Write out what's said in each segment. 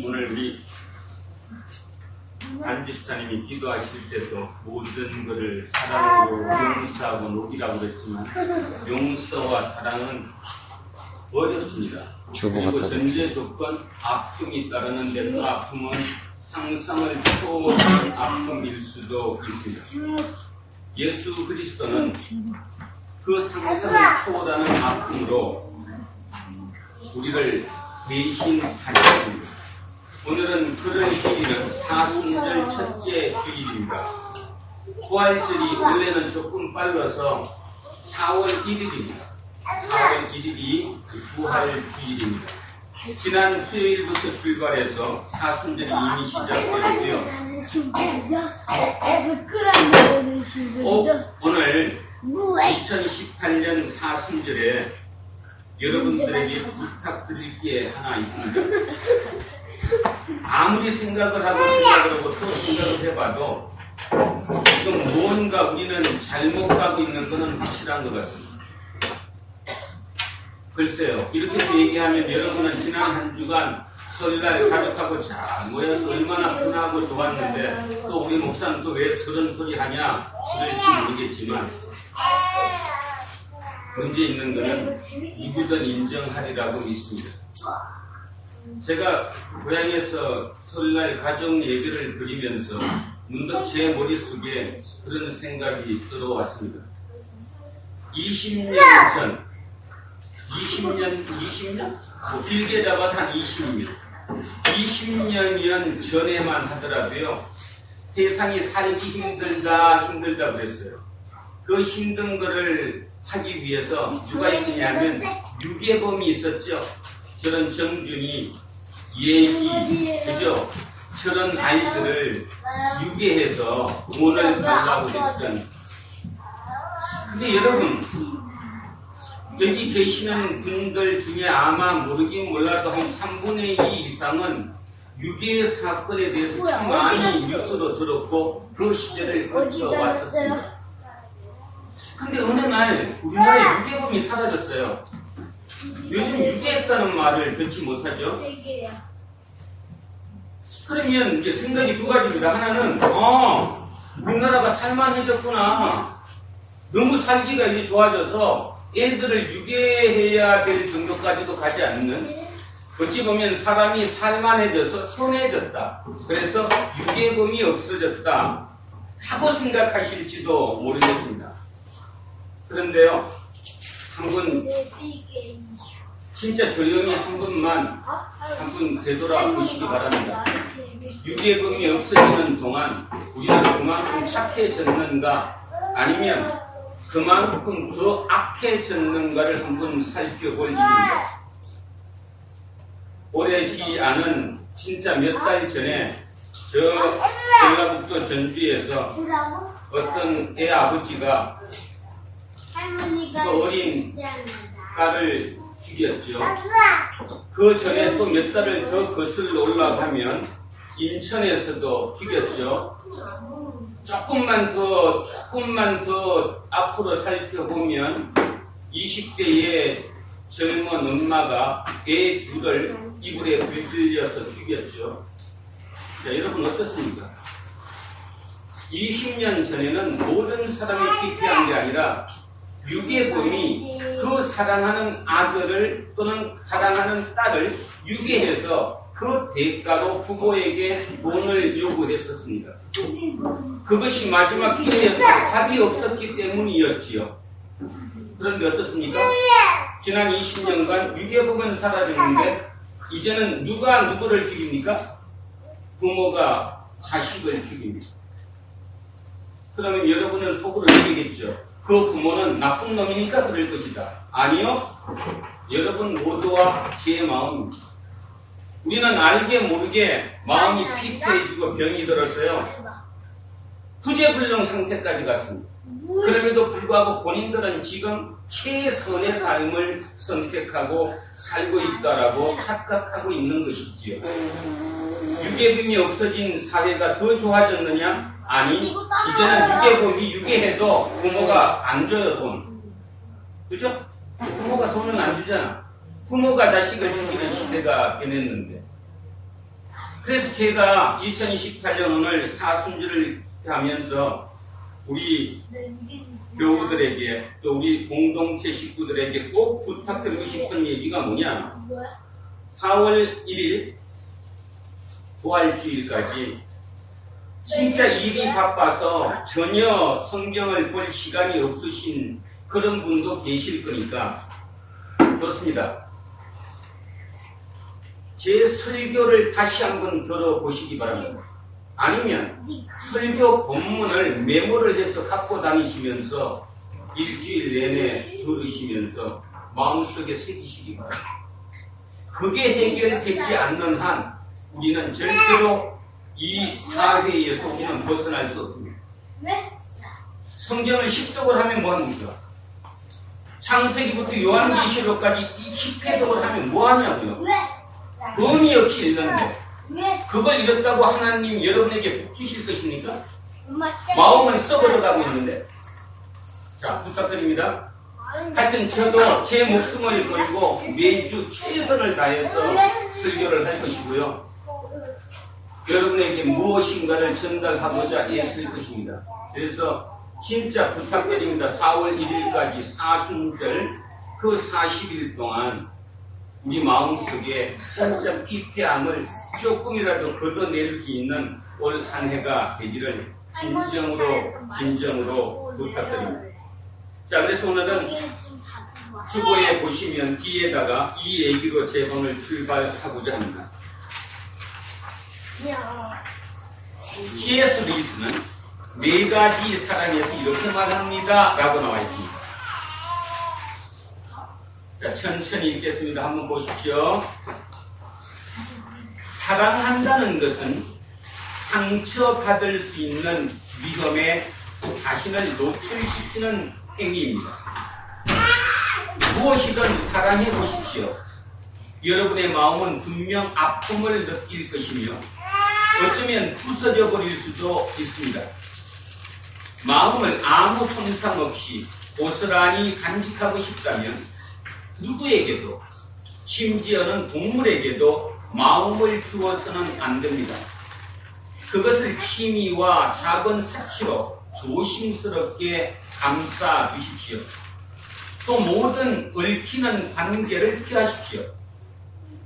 오늘 우리 안 집사님이 기도하실 때도 모든 것을 사랑으로 용서하고 녹이라고 그랬지만 용서와 사랑은 어렵습니다. 그리고 전제 조건 아픔이 따르는데 그 아픔은 상상을 초월한 아픔일 수도 있습니다. 예수 그리스도는 그 상상을 초월하는 아픔으로 우리를 대신하셨습니다. 오늘은 그를 기리는 사순절 첫째 주일입니다. 부활절이 원래는 조금 빨라서 4월 1일입니다. 4월 1일이 부활 주일입니다. 지난 수요일부터 출발해서 사순절이 이미 시작되었고요. 오늘 2018년 사순절에 여러분들에게 부탁드릴 게 하나 있습니다. 아무리 생각을 하고 또 생각을 해봐도 지금 무언가 우리는 잘못 가고 있는 것은 확실한 것 같습니다. 글쎄요, 이렇게 얘기하면 여러분은 지난 한 주간 설날 가족하고 잘 모여서 얼마나 편하고 좋았는데 또 우리 목사는 또 왜 그런 소리 하냐 그럴지 모르겠지만 문제 있는 것은 누구든 인정하리라고 믿습니다. 제가 고향에서 설날 가정 얘기를 드리면서 문득 제 머릿속에 그런 생각이 들어왔습니다. 20년 전, 20년? 길게 잡아서 한 20년. 20년 전에만 하더라도요, 세상이 살기 힘들다 그랬어요. 그 힘든 거를 하기 위해서 누가 있었냐면 유괴범이 있었죠. 저런 정준이, 예기, 그죠? 저런 아이들을 유괴해서 돈을 달라고 했던. 근데 여러분, 여기 계시는 분들 중에 아마 모르긴 몰라도 한 3분의 2 이상은 유괴 사건에 대해서 참 많이 뉴스로 들었고 그 시절을 거쳐왔었습니다. 근데 어느 날 우리나라에 유괴범이 사라졌어요. 요즘 유괴했다는 말을 듣지 못하죠. 그러면 이제 생각이 두 가지입니다. 하나는 우리나라가 살만해졌구나. 너무 살기가 이제 좋아져서 애들을 유괴해야 될 정도까지도 가지 않는, 어찌 보면 사람이 살만해져서 선해졌다. 그래서 유괴범이 없어졌다 하고 생각하실지도 모르겠습니다. 그런데요, 한번 진짜 조용히 한 분 되돌아보시기 바랍니다. 유괴범이 없어지는 동안 우리는 그만큼 착해졌는가 아니면 그만큼 더 악해졌는가를 한번 살펴볼 일입니다. 오래지 않은 진짜 몇 달 전에 저 전라북도 전주에서 어떤 애 아버지가 그 어린 딸을 죽였죠. 그 전에 또 몇 달을 더 거슬러 올라가면 인천에서도 죽였죠. 조금만 더 앞으로 살펴보면 20대의 젊은 엄마가 애 둘을 이불에 불질려서 죽였죠. 자, 여러분 어떻습니까? 20년 전에는 모든 사람이 피폐한 게 아니라 유괴범이 그 사랑하는 아들을 또는 사랑하는 딸을 유괴해서 그 대가로 부모에게 돈을 요구했었습니다. 그것이 마지막 기회였고 답이 없었기 때문이었지요. 그런데 어떻습니까? 지난 20년간 유괴범은 사라졌는데 이제는 누가 누구를 죽입니까? 부모가 자식을 죽입니다. 그러면 여러분은 속으로 느끼겠죠. 그 부모는 나쁜 놈이니까 그럴 것이다. 아니요. 여러분 모두와 제 마음입니다. 우리는 알게 모르게 마음이 피폐해지고 병이 들었어요. 구제불능 상태까지 갔습니다. 그럼에도 불구하고 본인들은 지금 최선의 삶을 선택하고 살고 있다라고 착각하고 있는 것이지요. 유괴범이 없어진 사회가 더 좋아졌느냐? 아니, 이제는 유괴범이 유괴해도 부모가 안 줘요, 돈. 그죠? 부모가 돈을 안 주잖아. 부모가 자식을 죽이는 시대. 상태가 변했는데, 그래서 제가 2028년 오늘 사순절을 하면서 우리 교우들에게 또 우리 공동체 식구들에게 꼭 부탁드리고 싶은 얘기가 뭐냐, 4월 1일 부활주일까지 진짜 일이 바빠서 전혀 성경을 볼 시간이 없으신 그런 분도 계실 거니까 좋습니다. 제 설교를 다시 한번 들어보시기 바랍니다. 아니면 설교 본문을 메모를 해서 갖고 다니시면서 일주일 내내 들으시면서 마음속에 새기시기 바랍니다. 그게 해결되지 않는 한 우리는 절대로 이 사회에서 우리는 벗어날 수 없습니다. 성경을 식독을 하면 뭐합니까? 창세기부터 요한계시록까지 이 10회독을 하면 뭐하냐고요? 의미 없이 읽는데 그걸 읽었다고 하나님 여러분에게 복 주실 것입니까? 마음은 썩어져가고 있는데. 자, 부탁드립니다. 하여튼 저도 제 목숨을 걸고 매주 최선을 다해서 설교를 할 것이고요. 여러분에게 무엇인가를 전달하고자 애쓸 것입니다. 그래서 진짜 부탁드립니다. 4월 1일까지 사순절 그 40일 동안 우리 마음속에 진짜 피폐함을 조금이라도 걷어낼 수 있는 올 한 해가 되기를 진정으로 부탁드립니다. 자, 그래서 오늘은 주보에 보시면 뒤에다가 이 얘기로 제 본을 출발하고자 합니다. C.S. 루이스는 4가지 사랑에서 이렇게 말합니다 라고 나와 있습니다. 자, 천천히 읽겠습니다. 한번 보십시오. 사랑한다는 것은 상처받을 수 있는 위험에 자신을 노출시키는 행위입니다. 무엇이든 사랑해 보십시오. 여러분의 마음은 분명 아픔을 느낄 것이며 어쩌면 부서져 버릴 수도 있습니다. 마음을 아무 손상 없이 고스란히 간직하고 싶다면 누구에게도, 심지어는 동물에게도 마음을 주어서는 안 됩니다. 그것을 취미와 작은 사치로 조심스럽게 감싸 두십시오. 또 모든 얽히는 관계를 피하십시오.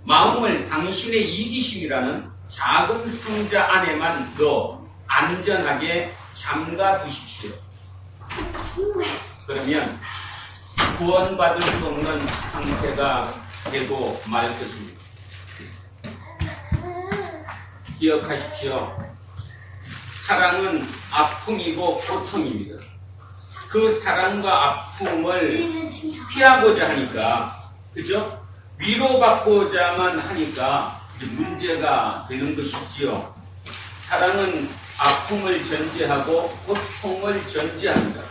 마음을 당신의 이기심이라는 작은 상자 안에만 넣어 안전하게 잠가 두십시오. 그러면 구원받을 수 없는 상태가 되고 말 것입니다. 기억하십시오. 사랑은 아픔이고 고통입니다. 그 사랑과 아픔을 피하고자 하니까, 그죠? 위로받고자만 하니까 문제가 되는 것이지요. 사랑은 아픔을 전제하고 고통을 전제합니다.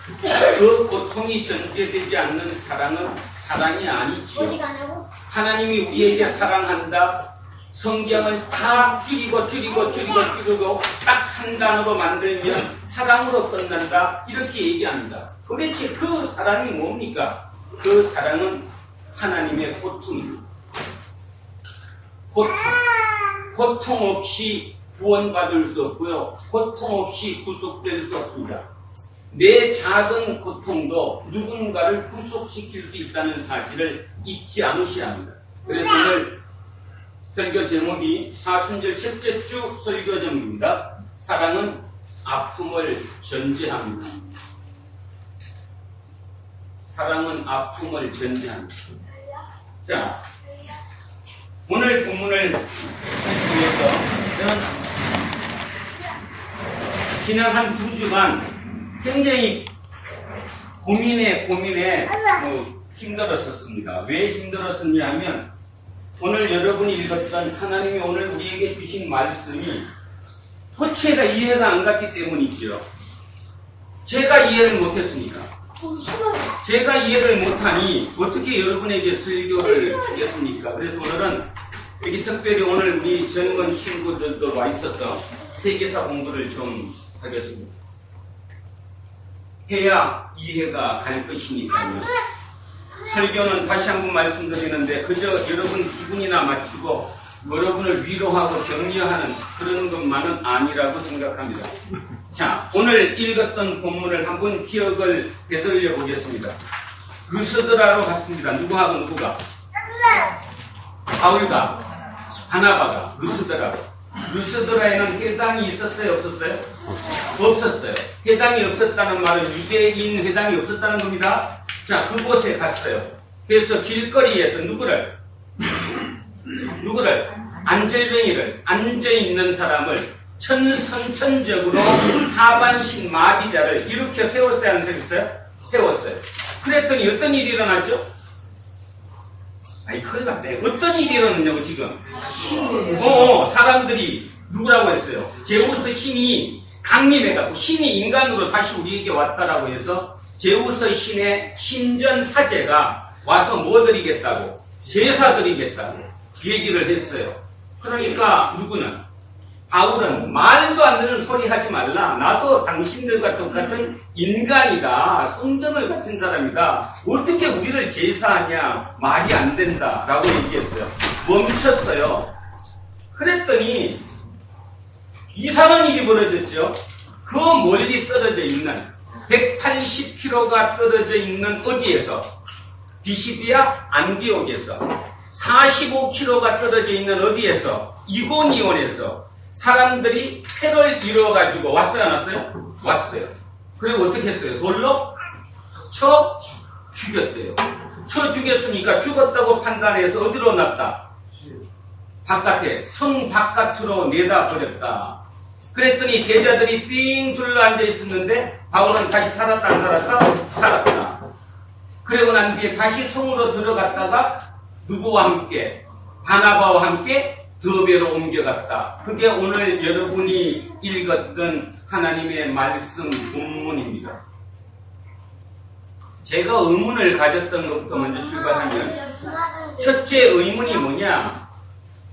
그 고통이 전제되지 않는 사랑은 사랑이 아니지요. 하나님이 우리에게 사랑한다, 성경을 다 줄이고 딱 한 단어로 만들면 사랑으로 끝난다, 이렇게 얘기합니다. 도대체 그 사랑이 뭡니까? 그 사랑은 하나님의 고통입니다. 고통 없이 구원받을 수 없고요, 고통 없이 구속될 수 없습니다. 내 작은 고통도 누군가를 구속시킬 수 있다는 사실을 잊지 않으셔야 합니다. 그래서 오늘 설교 제목이 사순절 첫째 주 설교 제목입니다. 사랑은 아픔을 전제합니다. 사랑은 아픔을 전제합니다. 자, 오늘 본문을 위해서 저는 지난 한 2주간 굉장히 고민에 힘들었었습니다. 왜 힘들었었냐 하면 오늘 여러분이 읽었던 하나님이 오늘 우리에게 주신 말씀이 도체가 이해가 안 갔기 때문이죠. 제가 이해를 못했으니까. 제가 이해를 못하니 어떻게 여러분에게 설교를 하겠습니까? 그래서 오늘은 여기 특별히 오늘 우리 젊은 친구들도 와 있어서 세계사 공부를 좀 하겠습니다. 해야 이해가 갈 것이니까요. 설교는 다시 한번 말씀드리는데 그저 여러분 기분이나 맞추고 여러분을 위로하고 격려하는 그런 것만은 아니라고 생각합니다. 자, 오늘 읽었던 본문을 한번 기억을 되돌려 보겠습니다. 루스드라로 갔습니다. 누구하고 누구가? 바울과 바나바가 루스드라로. 루스드라에는 회당이 있었어요? 없었어요? 없었어요. 회당이 없었다는 말은 유대인 회당이 없었다는 겁니다. 자, 그곳에 갔어요. 그래서 길거리에서 누구를? 안절뱅이를, 앉아있는 사람을 선천적으로 하반신 마비자를 이렇게 세웠어요? 안 세웠어요? 세웠어요. 그랬더니 어떤 일이 일어났죠? 아니, 큰일 났네. 어떤 일이 일어났냐고, 지금. 사람들이 누구라고 했어요? 제우스 신이 강림해갖고, 신이 인간으로 다시 우리에게 왔다라고 해서, 제우스 신의 신전 사제가 와서 뭐 드리겠다고? 제사 드리겠다고 얘기를 했어요. 그러니까, 누구는? 바울은 말도 안 되는 소리 하지 말라. 나도 당신들과 똑같은 인간이다. 성전을 갖춘 사람이다. 어떻게 우리를 제사하냐. 말이 안 된다. 라고 얘기했어요. 멈췄어요. 그랬더니 이상한 일이 벌어졌죠. 그 멀리 떨어져 있는 180km가 떨어져 있는 어디에서? 비시디아 안디옥에서 45km가 떨어져 있는 어디에서? 이고니온에서 사람들이 패를 이뤄가지고 왔어요? 안 왔어요? 왔어요. 그리고 어떻게 했어요? 돌로 쳐 죽였대요. 쳐 죽였으니까 죽었다고 판단해서 어디로 놨다? 바깥에, 성 바깥으로 내다 버렸다. 그랬더니 제자들이 삥 둘러 앉아 있었는데 바울은 다시 살았다 안 살았다? 살았다. 그러고 난 뒤에 다시 성으로 들어갔다가 누구와 함께? 바나바와 함께 더베로 옮겨갔다. 그게 오늘 여러분이 읽었던 하나님의 말씀 본문입니다. 제가 의문을 가졌던 것부터 먼저 출발하면 첫째 의문이 뭐냐?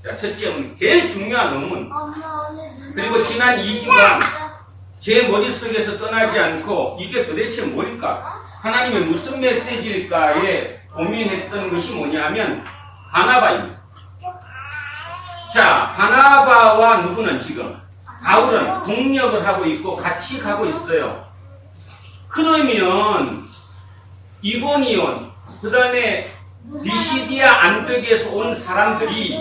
자, 첫째 의문, 제일 중요한 의문. 그리고 지난 2주간 제 머릿속에서 떠나지 않고 이게 도대체 뭘까? 하나님의 무슨 메시지일까에 고민했던 것이 뭐냐면 바나바입니다. 자, 바나바와 누구는 지금? 바울은 동력을 하고 있고 같이 가고 있어요. 그러면 이고니온, 그 다음에 비시디아 안디옥에서 온 사람들이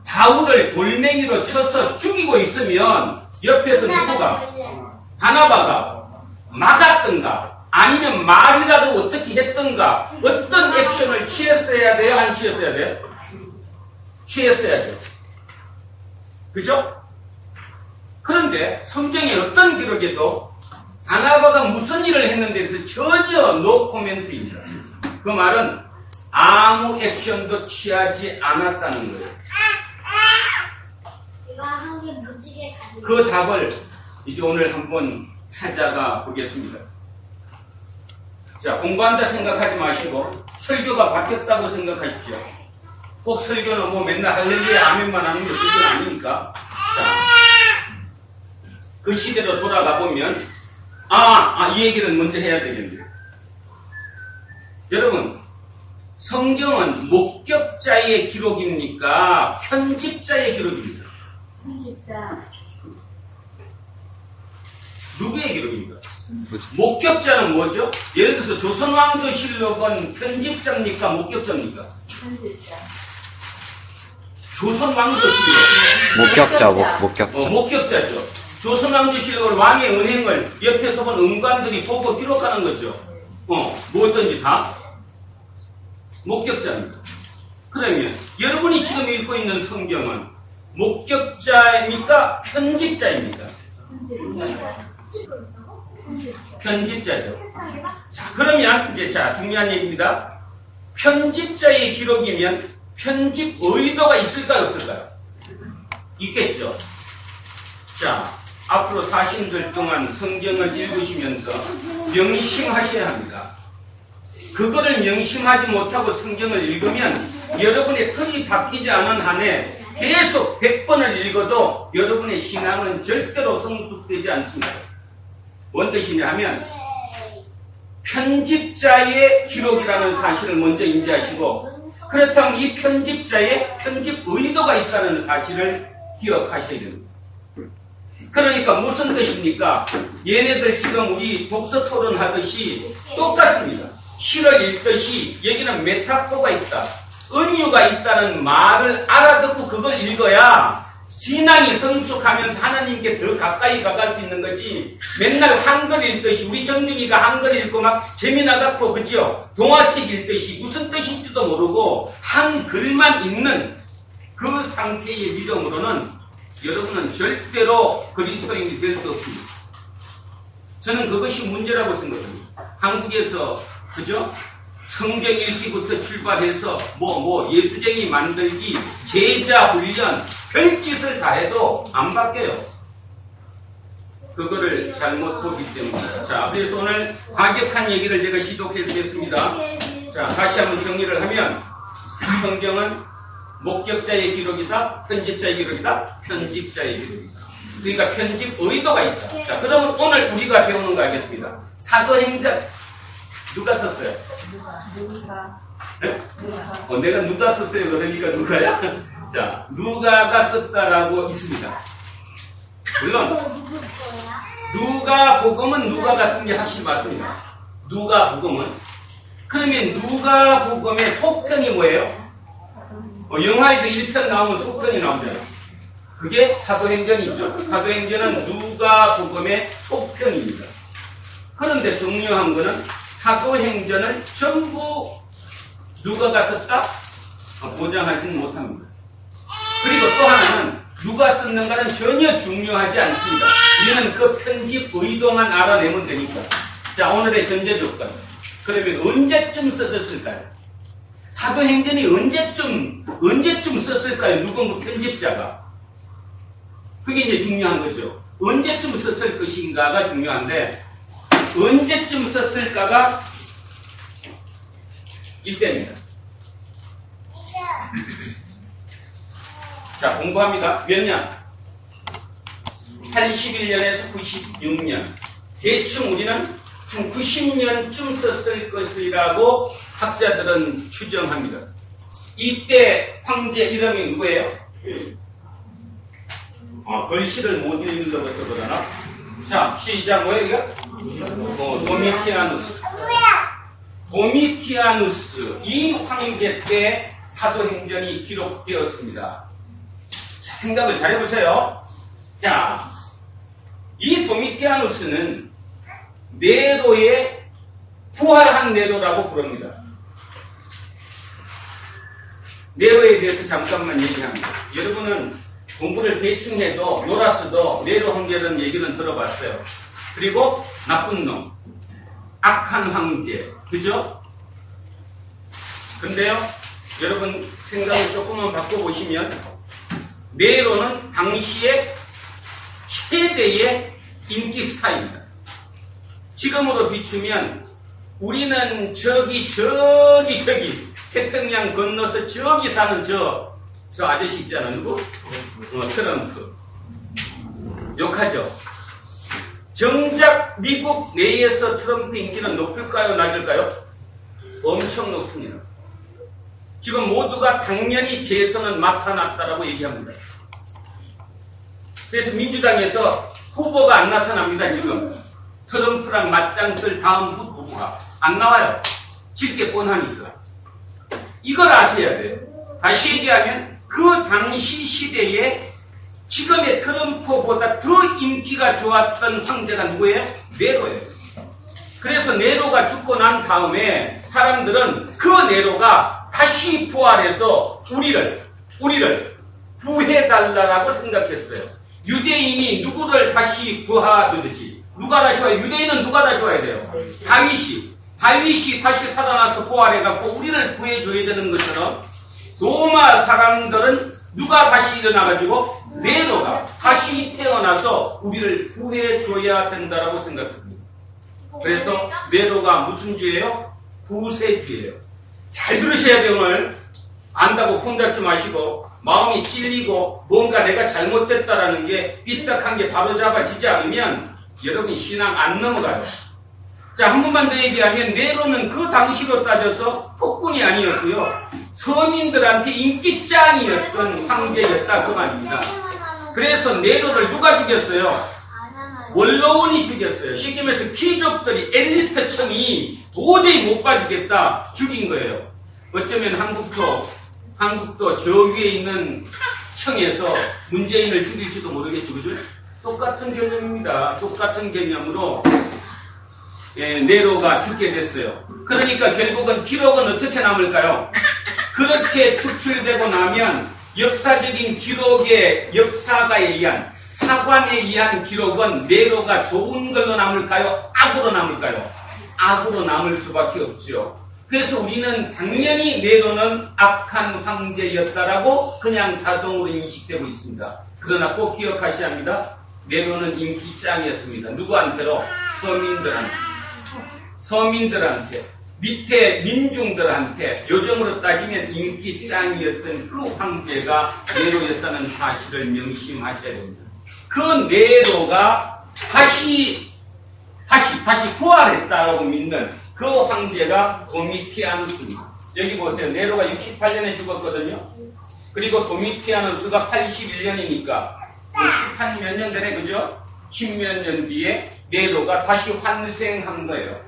바울을 돌멩이로 쳐서 죽이고 있으면 옆에서 누구가? 바나바가 막았던가 아니면 말이라도 어떻게 했던가 어떤 액션을 취했어야 돼요? 안 취했어야 돼요? 취했어야죠. 그죠? 그런데 성경의 어떤 기록에도 바나바가 무슨 일을 했는데 그래서 전혀 노 코멘트입니다. 그 말은 아무 액션도 취하지 않았다는 거예요. 그 답을 이제 오늘 한번 찾아가 보겠습니다. 자, 공부한다 생각하지 마시고 설교가 바뀌었다고 생각하십시오. 꼭 설교는 뭐 맨날 할렐루야 아멘만 하는 게 설교는 아니니까. 자, 그 시대로 돌아가 보면 이 얘기를 먼저 해야 되겠네요. 여러분, 성경은 목격자의 기록입니까? 편집자의 기록입니까? 편집자. 누구의 기록입니까? 목격자는 뭐죠? 예를 들어서 조선왕조실록은 편집자입니까? 목격자입니까? 편집자. 조선왕조실록. 목격자. 목격자죠. 조선왕조실록을 왕의 은행을 옆에서 본 음관들이 보고 기록하는 거죠. 뭐든지 다 목격자입니다. 그러면 여러분이 지금 읽고 있는 성경은 목격자입니까? 편집자입니까? 편집자죠. 자, 그러면 이제 중요한 얘기입니다. 편집자의 기록이면 편집 의도가 있을까요? 없을까요? 있겠죠. 자, 앞으로 사신들 동안 성경을 읽으시면서 명심하셔야 합니다. 그거를 명심하지 못하고 성경을 읽으면 여러분의 틀이 바뀌지 않은 한에 계속 100번을 읽어도 여러분의 신앙은 절대로 성숙되지 않습니다. 뭔 뜻이냐 하면 편집자의 기록이라는 사실을 먼저 인지하시고, 그렇다면 이 편집자의 편집 의도가 있다는 사실을 기억하셔야 됩니다. 그러니까 무슨 뜻입니까? 얘네들 지금 우리 독서 토론 하듯이 똑같습니다. 시를 읽듯이 여기는 메타포가 있다, 은유가 있다는 말을 알아듣고 그걸 읽어야 신앙이 성숙하면서 하나님께 더 가까이 가갈 수 있는 거지, 맨날 한글 읽듯이, 우리 정준이가 한글 읽고 막 재미나 갖고, 그죠? 동화책 읽듯이 무슨 뜻인지도 모르고 한글만 읽는 그 상태의 믿음으로는 여러분은 절대로 그리스도인이 될 수 없습니다. 저는 그것이 문제라고 생각합니다. 한국에서, 그죠? 성경 읽기부터 출발해서 예수쟁이 만들기, 제자 훈련, 별짓을 다 해도 안 바뀌어요. 그거를 잘못 보기 때문입니다. 자, 그래서 오늘 과격한 얘기를 제가 시독해드렸습니다. 자, 다시 한번 정리를 하면, 성경은 목격자의 기록이다, 편집자의 기록이다, 편집자의 기록이다. 그러니까 편집 의도가 있다. 자, 그러면 오늘 우리가 배우는 거 알겠습니다. 사도행전 누가 썼어요? 네? 내가 누가 썼어요? 그러니까 누가야? 자, 누가가 썼다라고 있습니다. 물론 누가복음은 누가가 쓴 게 확실히 맞습니다. 누가복음은. 그러면 누가복음의 속편이 뭐예요? 영화에도 1편 나오면 속편이 나오잖아요. 그게 사도행전이죠. 사도행전은 누가복음의 속편입니다. 그런데 중요한 거는 사도행전을 전부 누가가 썼다? 보장하지는 못합니다. 그리고 또 하나는 누가 썼는가는 전혀 중요하지 않습니다. 우리는 그 편집 의도만 알아내면 되니까. 자, 오늘의 전제 조건. 그러면 언제쯤 써졌을까요? 사도행전이 언제쯤 썼을까요? 누군가 편집자가. 그게 이제 중요한 거죠. 언제쯤 썼을 것인가가 중요한데, 언제쯤 썼을까가 이때입니다. 자, 공부합니다. 몇 년? 81년에서 96년. 대충 우리는 한 90년쯤 썼을 것이라고 학자들은 추정합니다. 이때 황제 이름이 누구예요? 글씨를 못 읽어서 그러나? 자, 시작. 뭐예요, 이거? 도미티아누스. 도미티아누스. 이 황제 때 사도행전이 기록되었습니다. 자, 생각을 잘 해보세요. 자, 이 도미티아누스는 네로의 부활한 네로라고 부릅니다. 네로에 대해서 잠깐만 얘기합니다. 여러분은 공부를 대충 해도 놀았어도 네로 황제라는 얘기는 들어봤어요. 그리고 나쁜 놈, 악한 황제, 그죠? 근데요, 여러분 생각을 조금만 바꿔보시면 네로는 당시의 최대의 인기 스타입니다. 지금으로 비추면 우리는 저기 태평양 건너서 저기 사는 저 아저씨 있잖아요. 누구? 트럼프. 욕하죠. 정작 미국 내에서 트럼프 인기는 높을까요? 낮을까요? 엄청 높습니다. 지금 모두가 당연히 재선은 나타났다라고 얘기합니다. 그래서 민주당에서 후보가 안 나타납니다. 지금 트럼프랑 맞짱 뜰 다음 후보가 안 나와요. 질 게 뻔하니까. 이걸 아셔야 돼요. 다시 얘기하면 그 당시 시대에 지금의 트럼프보다 더 인기가 좋았던 황제가 누구예요? 네로예요. 그래서 네로가 죽고 난 다음에 사람들은 그 네로가 다시 부활해서 우리를 구해달라고 생각했어요. 유대인이 누구를 다시 구하듯이 누가 다시 와요? 유대인은 누가 다시 와야 돼요? 다윗이 다시 살아나서 부활해갖고 우리를 구해줘야 되는 것처럼 로마 사람들은 누가 다시 일어나가지고 네로가 다시 태어나서 우리를 구해줘야 된다라고 생각합니다. 그래서 네로가 무슨 죄예요? 구세주예요. 잘 들으셔야 돼요. 오늘 안다고 혼잡지 마시고 마음이 찔리고 뭔가 내가 잘못됐다라는 게 삐딱한 게 바로잡아지지 않으면 여러분 신앙 안 넘어가요. 자, 한 번만 더 얘기하면 네로는 그 당시로 따져서 폭군이 아니었고요. 서민들한테 인기짱이었던 황제였다 그 말입니다. 그래서 네로를 누가 죽였어요? 원로원이 죽였어요. 쉽게 말해서 귀족들이 엘리트층이 도저히 못 봐주겠다 죽인 거예요. 어쩌면 한국도 저 위에 있는 층에서 문재인을 죽일지도 모르겠죠. 그죠? 똑같은 개념입니다. 똑같은 개념으로 네로가 죽게 됐어요. 그러니까 결국은 기록은 어떻게 남을까요? 그렇게 추출되고 나면 역사적인 기록의 역사가에 의한 사관에 의한 기록은 네로가 좋은 걸로 남을까요? 악으로 남을까요? 악으로 남을 수밖에 없죠. 그래서 우리는 당연히 네로는 악한 황제였다라고 그냥 자동으로 인식되고 있습니다. 그러나 꼭 기억하셔야 합니다. 네로는 인기짱이었습니다. 누구한테로? 서민들한테, 밑에 민중들한테, 요즘으로 따지면 인기짱이었던 그 황제가 네로였다는 사실을 명심하셔야 됩니다. 그 네로가 다시 부활했다라고 믿는 그 황제가 도미티아누스입니다. 여기 보세요. 네로가 68년에 죽었거든요. 그리고 도미티아누스가 81년이니까 10한 몇 년 전에, 그죠? 10몇 년 뒤에 네로가 다시 환생한 거예요.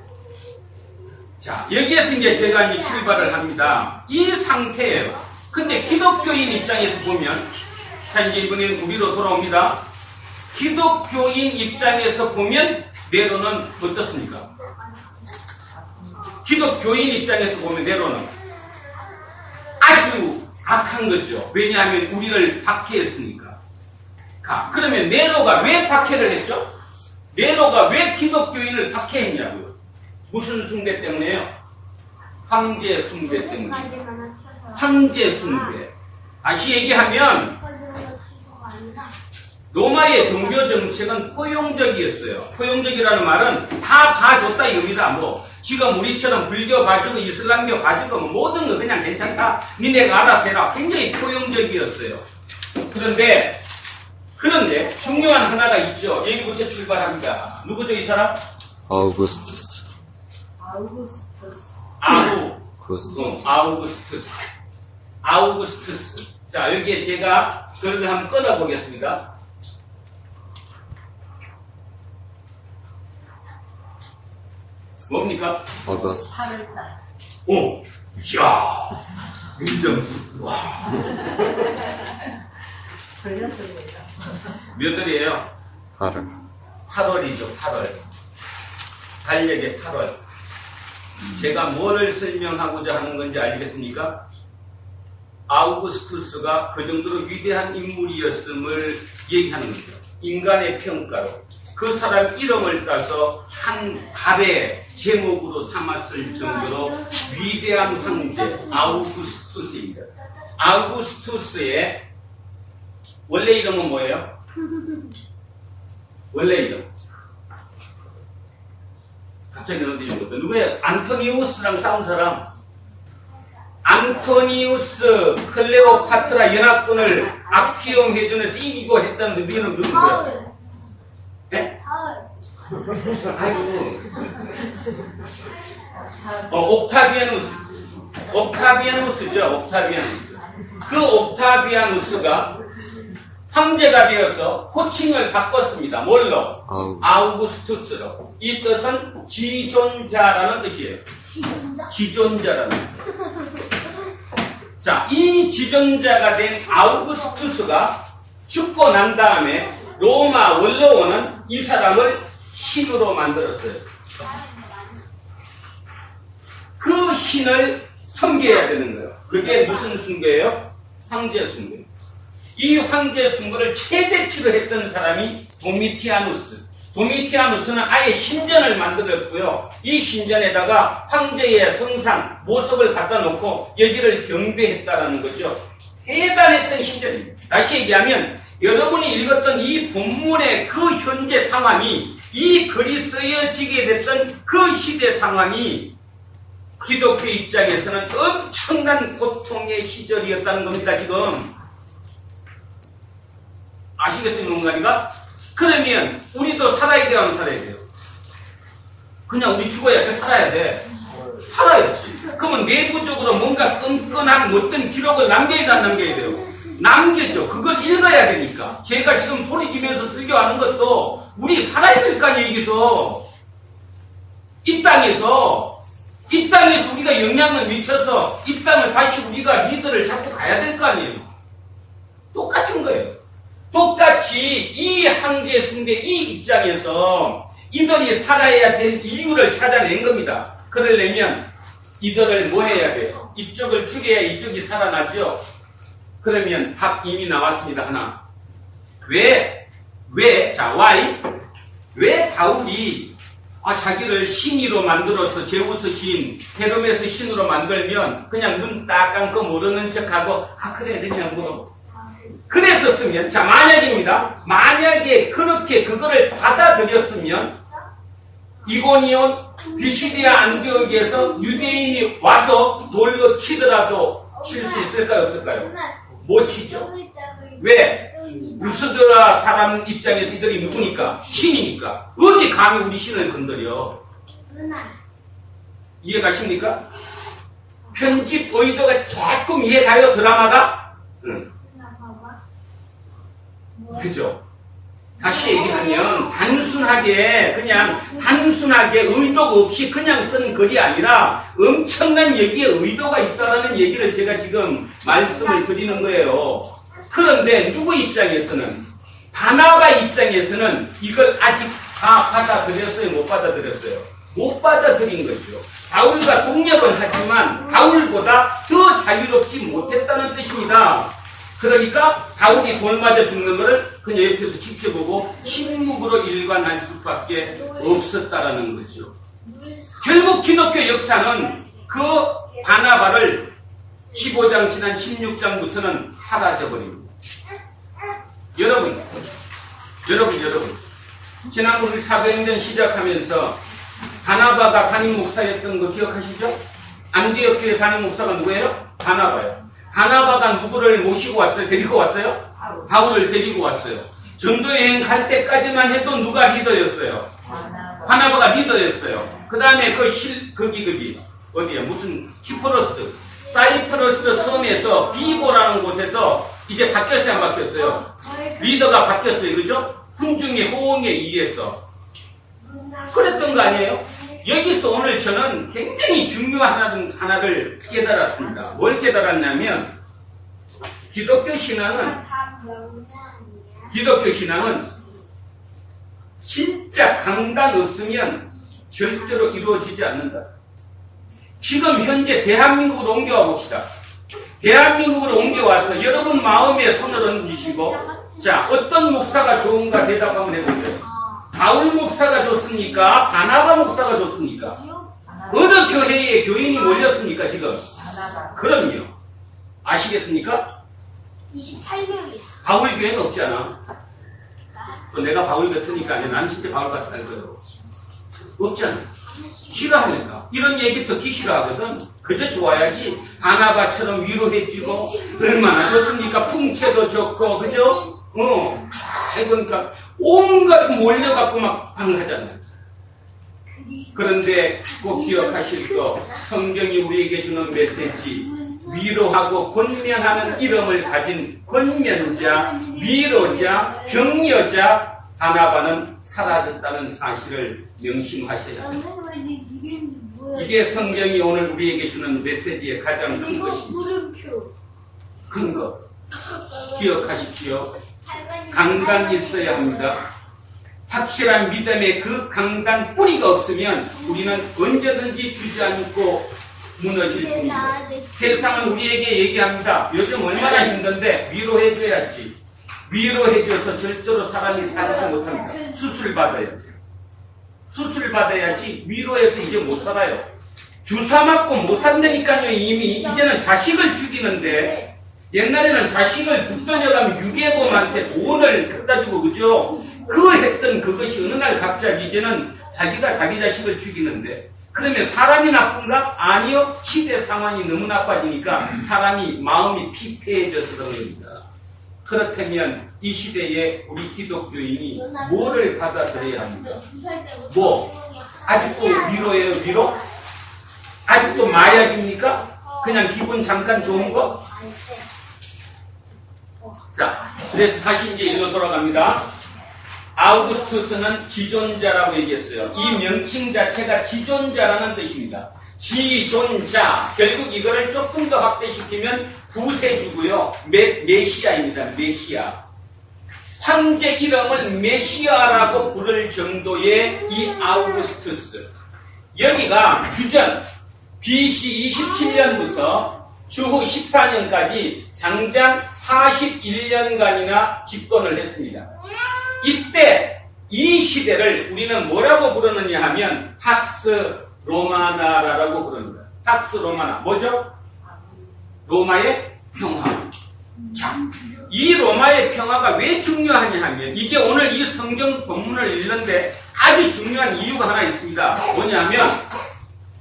자, 여기에서 이제 제가 이제 출발을 합니다. 이 상태예요. 근데 기독교인 입장에서 보면, 자, 이제 이번엔 우리로 돌아옵니다. 기독교인 입장에서 보면 네로는 어떻습니까? 기독교인 입장에서 보면 네로는 아주 악한 거죠. 왜냐하면 우리를 박해했으니까. 그러면 네로가 왜 박해를 했죠? 네로가 왜 기독교인을 박해했냐고요? 무슨 숭배 때문에요? 황제 숭배 때문에. 황제 숭배. 다시 얘기하면 로마의 종교 정책은 포용적이었어요. 포용적이라는 말은 다 봐줬다 이겁니다. 뭐 지금 우리처럼 불교 봐주고 이슬람교 봐주고 모든 거 그냥 괜찮다. 니네가 알아서 해라. 굉장히 포용적이었어요. 그런데 중요한 하나가 있죠. 여기부터 출발합니다. 누구죠 이 사람? 아우구스투스. 아우구스투스. 자, 여기에 제가 글을 한번 끊어보겠습니다. 뭡니까? 어거스트. 오, 이야, 민정수. 와. 걸렸습니다. 몇 월이에요? 8월. 8월이죠, 8월. 달력의 8월. 제가 뭐를 설명하고자 하는 건지 알겠습니까? 아우구스투스가 그 정도로 위대한 인물이었음을 얘기하는 거죠. 인간의 평가로. 그 사람 이름을 따서 한 답의 제목으로 삼았을 정도로 위대한 황제 아우구스투스입니다. 아우구스투스의 원래 이름은 뭐예요? 원래 이름. 갑자기 그런데 이거거든. 누구예요? 안토니우스랑 싸운 사람. 안토니우스 클레오파트라 연합군을 악티움 해전에서 이기고 했던 누구는 누구예요? 네? 아이고. 옥타비아누스죠. 그 옥타비아누스가 황제가 되어서 호칭을 바꿨습니다. 뭘로? 아우구스투스로. 이 뜻은 지존자라는 뜻이에요. 지존자라는 뜻. 자, 이 지존자가 된 아우구스투스가 죽고 난 다음에 로마 원로원은 이 사람을 신으로 만들었어요. 그 신을 섬겨야 되는 거예요. 그게 무슨 숭배예요? 황제 숭배. 이 황제 숭배를 최대치로 했던 사람이 도미티아누스는 아예 신전을 만들었고요. 이 신전에다가 황제의 성상, 모습을 갖다 놓고 여기를 경배했다라는 거죠. 대단했던 신전입니다. 다시 얘기하면 여러분이 읽었던 이 본문의 그 현재 상황이, 이 글이 쓰여지게 됐던 그 시대 상황이 기독교 입장에서는 엄청난 고통의 시절이었다는 겁니다. 지금 아시겠어요, 뭔가니가? 그러면 우리도 살아야 돼요, 안 살아야 돼요? 그냥 우리 죽어야 돼? 살아야 돼? 살아야지. 그러면 내부적으로 뭔가 끈끈한 어떤 기록을 남겨야 돼, 안 남겨야 돼요? 남겨죠. 그걸 읽어야 되니까. 제가 지금 소리 지면서 설교하는 것도 우리 살아야 될 거 아니에요, 여기서. 이 땅에서 우리가 영향을 미쳐서 이 땅을 다시 우리가 리더를 잡고 가야 될 거 아니에요. 똑같은 거예요. 똑같이 이 황제 숭배 이 입장에서 이들이 살아야 될 이유를 찾아낸 겁니다. 그러려면 이들을 뭐 해야 돼요? 이쪽을 죽여야 이쪽이 살아나죠. 그러면 답 이미 나왔습니다. 하나. why? 왜 바울이 자기를 신이로 만들어서 제우스 신, 헤르메스 신으로 만들면 그냥 눈 딱 감고 모르는 척하고 그래 그냥 뭐 그랬었으면, 자 만약입니다. 만약에 그렇게 그거를 받아들였으면 이고니온 비시디아 안디옥에서 유대인이 와서 돌로 치더라도 칠 수 있을까요, 없을까요? 못 치죠. 왜? 루스드라 사람 입장에서 이들이 누구니까? 신이니까. 어디 감히 우리 신을 건드려? 이해가십니까? 편집 의도가 조금 이해가요, 드라마가? 응. 그죠? 다시 얘기하면 단순하게 의도가 없이 그냥 쓴 글이 아니라 엄청난 여기에 의도가 있다는 얘기를 제가 지금 말씀을 드리는 거예요. 그런데 누구 입장에서는, 바나바 입장에서는 이걸 아직 다 받아들였어요, 못 받아들였어요? 못 받아들인 거죠. 바울과 동력은 하지만 바울보다 더 자유롭지 못했다는 뜻입니다. 그러니까 바울이 돌 맞아 죽는 것을 그냥 옆에서 지켜보고 침묵으로 일관할 수밖에 없었다라는 거죠. 결국 기독교 역사는 그 바나바를 15장 지난 16장부터는 사라져버립니다. 여러분, 지난번 우리 사도행전 시작하면서 바나바가 담임 목사였던 거 기억하시죠? 안디옥 교회 담임 목사가 누구예요? 바나바예요. 바나바가 누구를 모시고 왔어요? 데리고 왔어요? 바울을 데리고 왔어요. 전도여행 갈 때까지만 해도 누가 리더였어요? 바나바가 리더였어요. 그 다음에 거기 어디야? 무슨 키프로스, 사이프러스 섬에서 비보라는 곳에서 이제 바뀌었어요, 안 바뀌었어요? 리더가 바뀌었어요, 그죠? 훈중의 호응에 의해서 그랬던 거 아니에요? 여기서 오늘 저는 굉장히 중요한 하나를 깨달았습니다. 뭘 깨달았냐면 기독교 신앙은 진짜 강단 없으면 절대로 이루어지지 않는다. 지금 현재 대한민국으로 옮겨와 봅시다. 대한민국으로 옮겨와서 여러분 마음에 손을 얹으시고, 자, 어떤 목사가 좋은가 대답 한번 해보세요. 바울 목사가 좋습니까? 바나바 목사가 좋습니까? 어느 교회에 교인이 몰렸습니까, 지금? 그럼요. 아시겠습니까? 28명이야. 바울 교회는 없잖아. 또 내가 바울 같으니까 아니야. 난 진짜 바울 같다 할 거예요. 없잖아. 싫어하니까. 이런 얘기 듣기 싫어하거든. 그저 좋아야지. 바나바처럼 위로해주고, 얼마나 좋습니까? 풍채도 좋고, 그죠? 그러니까 온갖 몰려갖고 막 방하잖아요. 그런데 꼭 기억하실 거, 성경이 우리에게 주는 메시지, 위로하고 권면하는 이름을 가진 권면자, 위로자, 격려자 바나바는 사라졌다는 사실을 명심하셔야 합니다. 이게 성경이 오늘 우리에게 주는 메시지의 가장 큰 것입니다. 큰 것. 기억하십시오. 강단이 있어야 합니다. 확실한 믿음의 그 강단 뿌리가 없으면 우리는 언제든지 주저앉고 무너질 뿐입니다. 세상은 우리에게 얘기합니다. 요즘 얼마나 힘든데 위로해줘야지. 위로해줘서 절대로 사람이 살지 못합니다. 수술 받아야지. 수술 받아야지. 위로해서 이제 못 살아요. 주사 맞고 못 산다니까요. 이미 이제는 자식을 죽이는데, 옛날에는 자식을 북돋아가면 유괴범한테 돈을 갖다 주고, 그죠? 그 했던 그것이 어느 날 갑자기 이제는 자기가 자기 자식을 죽이는데, 그러면 사람이 나쁜가? 아니요. 시대 상황이 너무 나빠지니까 사람이 마음이 피폐해져서 그런 겁니다. 그렇다면 이 시대에 우리 기독교인이 뭐를 받아들여야 합니까? 아직도 위로예요, 위로? 아직도 마약입니까? 그냥 기분 잠깐 좋은 거? 자, 그래서 다시 이제 일로 돌아갑니다. 아우구스투스는 지존자라고 얘기했어요. 이 명칭 자체가 지존자라는 뜻입니다. 지존자. 결국 이거를 조금 더 확대시키면 구세주고요. 메시아입니다. 메시아. 황제 이름을 메시아라고 부를 정도의 이 아우구스투스. 여기가 주전 BC 27년부터 주후 14년까지 장장 41년간이나 집권을 했습니다. 이때 이 시대를 우리는 뭐라고 부르느냐 하면 팍스 로마나라고 부릅니다. 팍스 로마나 뭐죠? 로마의 평화. 자, 이 로마의 평화가 왜 중요하냐 하면 이게 오늘 이 성경 본문을 읽는데 아주 중요한 이유가 하나 있습니다. 뭐냐면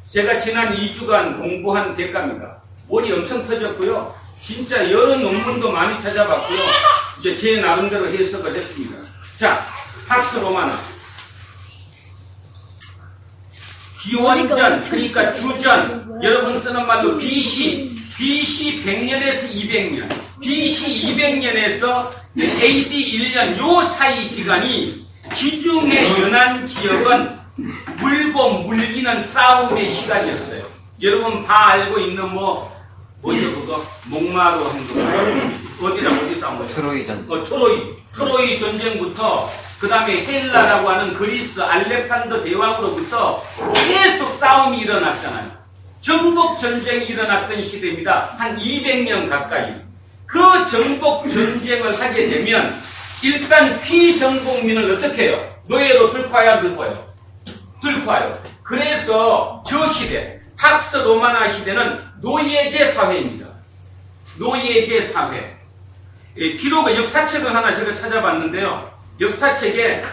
제가 지난 2주간 공부한 대가입니다. 머리 엄청 터졌고요. 진짜 여러 논문도 많이 찾아봤고요. 이제 제 나름대로 해석을 했습니다. 자, 팍스 로마나. 기원전, 그러니까 주전, 여러분 쓰는 말로 BC 100년에서 200년, BC 200년에서 AD 1년 요 사이 기간이 지중해 연안 지역은 물고 물기는 싸움의 시간이었어요. 여러분 다 알고 있는 뭐죠 그거? 목마루 한 거. 어디 싸운 거죠? 트로이 전. 트로이 전쟁부터 그 다음에 헬라라고 하는 그리스 알렉산더 대왕으로부터 계속 싸움이 일어났잖아요. 정복 전쟁이 일어났던 시대입니다. 한 200년 가까이. 그 정복 전쟁을 하게 되면 일단 피정복민을 어떻게 해요? 노예로 들고야 들고요. 그래서 저 시대, 팍스 로마나 시대는 노예제 사회입니다. 노예제 사회. 기록의 역사책을 하나 제가 찾아봤는데요. 역사책에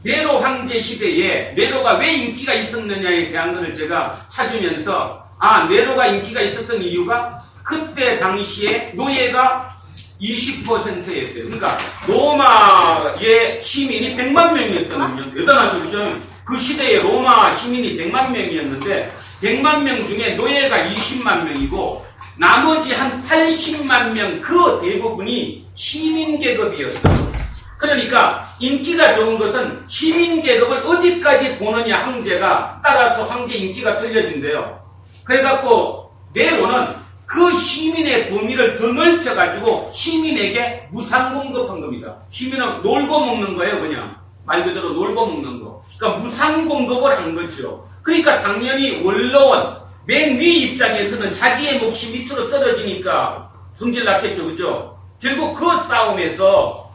네로 황제 시대에 네로가 왜 인기가 있었느냐에 대한 것을 제가 찾으면서 네로가 인기가 있었던 이유가 그때 당시에 노예가 20%였어요. 그러니까 로마의 시민이 100만 명이었거든요. 대단하죠, 그죠? 그 시대에 로마 시민이 100만 명이었는데 100만 명 중에 노예가 20만 명이고 나머지 한 80만 명 그 대부분이 시민계급이었어요. 그러니까 인기가 좋은 것은 시민계급을 어디까지 보느냐 황제가 따라서 황제 인기가 틀려진대요. 그래갖고 네로는 그 시민의 범위를 더 넓혀가지고 시민에게 무상 공급한 겁니다. 시민은 놀고 먹는 거예요, 그냥. 말 그대로 놀고 먹는 거. 그러니까 무상 공급을 한 거죠. 그러니까 당연히 원로원, 맨 위 입장에서는 자기의 몫이 밑으로 떨어지니까 성질 났겠죠, 그죠? 결국 그 싸움에서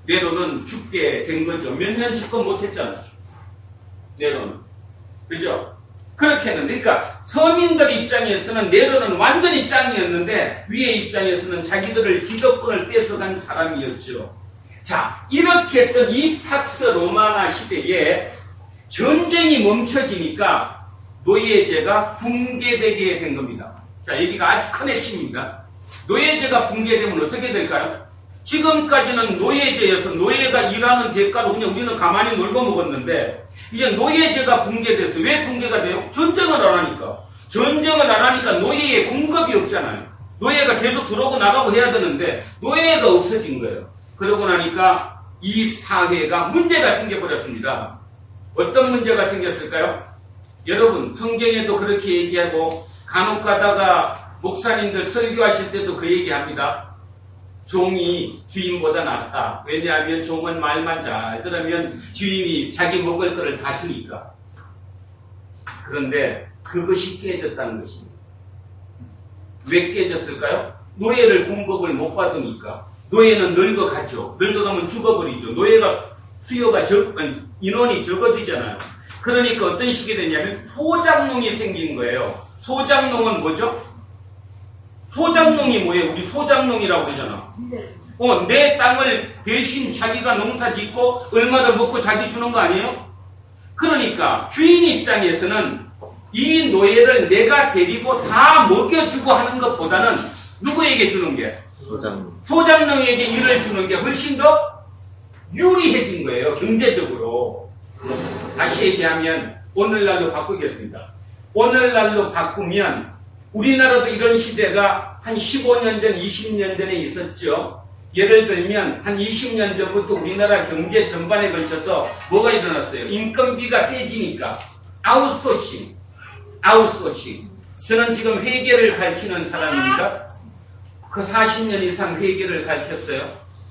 네로는 죽게 된 거죠. 몇 년 집권 못했잖아요. 네로는. 그죠? 그렇게 했는데, 그러니까 서민들 입장에서는 네로는 완전히 짱이었는데 위의 입장에서는 자기들을 기득권을 뺏어간 사람이었죠. 자, 이렇게 했던 이 팍스 로마나 시대에 전쟁이 멈춰지니까 노예제가 붕괴되게 된 겁니다. 자, 여기가 아주 큰 핵심입니다. 노예제가 붕괴되면 어떻게 될까요? 지금까지는 노예제여서 노예가 일하는 대가로 그냥 우리는 가만히 놀고 먹었는데 이제 노예제가 붕괴돼서 왜 붕괴가 돼요? 전쟁을 안 하니까. 전쟁을 안 하니까 노예의 공급이 없잖아요. 노예가 계속 들어오고 나가고 해야 되는데 노예가 없어진 거예요. 그러고 나니까 이 사회가 문제가 생겨버렸습니다. 어떤 문제가 생겼을까요? 여러분 성경에도 그렇게 얘기하고 간혹 가다가 목사님들 설교하실 때도 그 얘기합니다. 종이 주인보다 낫다. 왜냐하면 종은 말만 잘 들으면 주인이 자기 먹을 거를 다 주니까. 그런데 그것이 깨졌다는 것입니다. 왜 깨졌을까요? 노예를 공급을 못 받으니까. 노예는 늙어가죠. 늙어가면 죽어버리죠. 노예가 수요가 인원이 적어지잖아요. 그러니까 어떤 식이 되냐면 소작농이 생긴 거예요. 소작농은 뭐죠? 소작농이 뭐예요? 우리 소작농이라고 그러잖아. 내 땅을 대신 자기가 농사 짓고 얼마를 먹고 자기 주는 거 아니에요? 그러니까 주인 입장에서는 이 노예를 내가 데리고 다 먹여주고 하는 것보다는 누구에게 주는 게? 소장농에게 일을 주는 게 훨씬 더 유리해진 거예요. 경제적으로. 다시 얘기하면 오늘날로 바꾸겠습니다. 오늘날로 바꾸면 우리나라도 이런 시대가 한 15년 전, 20년 전에 있었죠. 예를 들면 한 20년 전부터 우리나라 경제 전반에 걸쳐서 뭐가 일어났어요? 인건비가 세지니까 아웃소싱. 저는 지금 회계를 가르치는 사람입니다. 그 40년 이상 회계를 가르쳤어요.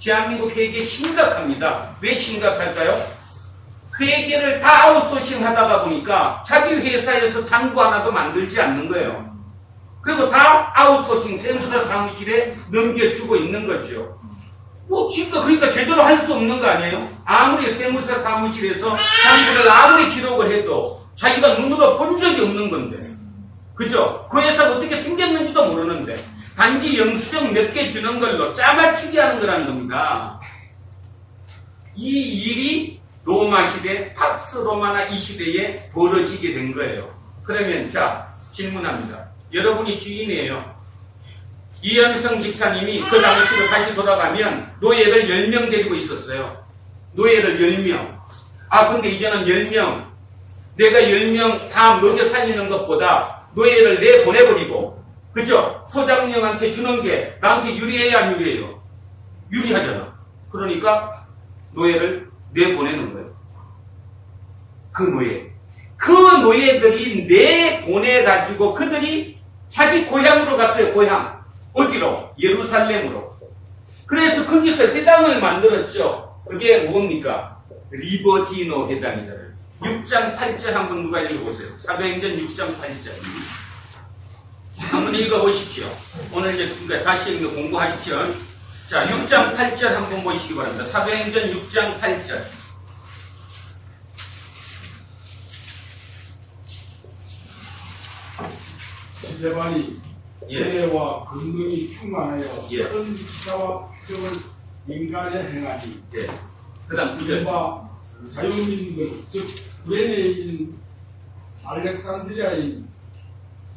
대한민국 회계 심각합니다. 왜 심각할까요? 회계를 다 아웃소싱 하다가 보니까 자기 회사에서 장부 하나도 만들지 않는 거예요. 그리고 다 아웃소싱 세무사 사무실에 넘겨주고 있는 거죠. 그러니까 제대로 할 수 없는 거 아니에요? 아무리 세무사 사무실에서 장부를 아무리 기록을 해도 자기가 눈으로 본 적이 없는 건데. 그죠? 그 회사가 어떻게 생겼는지도 모르는데. 단지 영수증 몇 개 주는 걸로 짜맞추기 하는 거라는 겁니다. 이 일이 로마 시대, 팍스 로마나 이 시대에 벌어지게 된 거예요. 그러면 자, 질문합니다. 여러분이 주인이에요. 이현성 집사님이 그 당시로 다시 돌아가면 노예를 10명 데리고 있었어요. 노예를 10명. 근데 이제는 10명. 내가 10명 다 먹여 살리는 것보다 노예를 내보내버리고, 그죠? 소장령한테 주는 게 나한테 유리해야 안 유리해요? 유리하잖아. 그러니까 노예를 내보내는 거예요. 그 노예들이 내보내가지고 그들이 자기 고향으로 갔어요. 고향. 어디로? 예루살렘으로. 그래서 거기서 회당을 만들었죠. 그게 뭡니까? 리버디노 회당이다. 6장 8절 한번 누가 읽어보세요. 사도행전 6장 8절. 한번 읽어보십시오. 오늘 이제 다시 공부하십시오. 자, 6장 8절 한번 보시기 바랍니다. 사도행전 6장 8절. 스데반이 은혜와 권능이 충만하여 예. 큰 기사와 표적을 인간에 행하니 예. 그 다음 9절. 자유민들 즉 구레네인 알렉산드리아인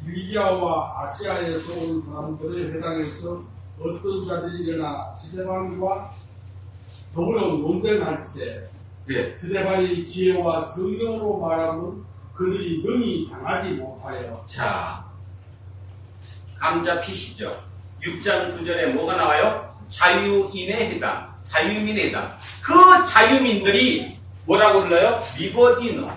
길리기아와 아시아에서 온 사람들의 회당에서 어떤 자들이 일어나 스데반과 더불어 논쟁할세 예. 스데반이 지혜와 성령으로 말하면 그들이 능히 당하지 못하여. 자, 감 잡히시죠? 6장 9절에 뭐가 나와요? 자유인의 해당, 자유민의 해당. 그 자유민들이 뭐라고 불러요? 리버디노.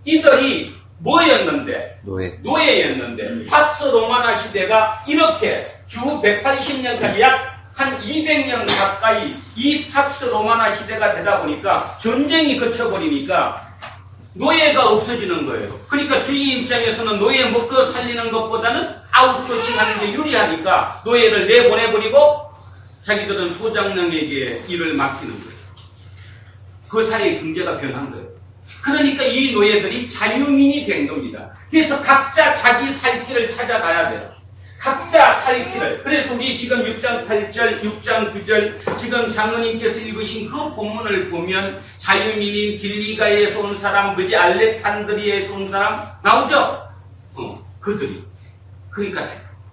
이들이 뭐였는데? 노예였는데. 팍스 로마나 시대가 이렇게 주 180년까지 약 한 200년 가까이 이 팍스 로마나 시대가 되다 보니까 전쟁이 거쳐버리니까 노예가 없어지는 거예요. 그러니까 주인 입장에서는 노예 먹고 살리는 것보다는 아웃소싱 하는 게 유리하니까 노예를 내보내버리고 자기들은 소장령에게 일을 맡기는 거예요. 그 사이에 경제가 변한 거예요. 그러니까 이 노예들이 자유민이 된 겁니다. 그래서 각자 자기 살 길을 찾아가야 돼요. 각자 살 길을. 그래서 우리 지금 6장 8절, 6장 9절 지금 장로님께서 읽으신 그 본문을 보면 자유민인 길리가에서 온 사람, 알렉산드리아에서 온 사람 나오죠? 그들이. 그러니까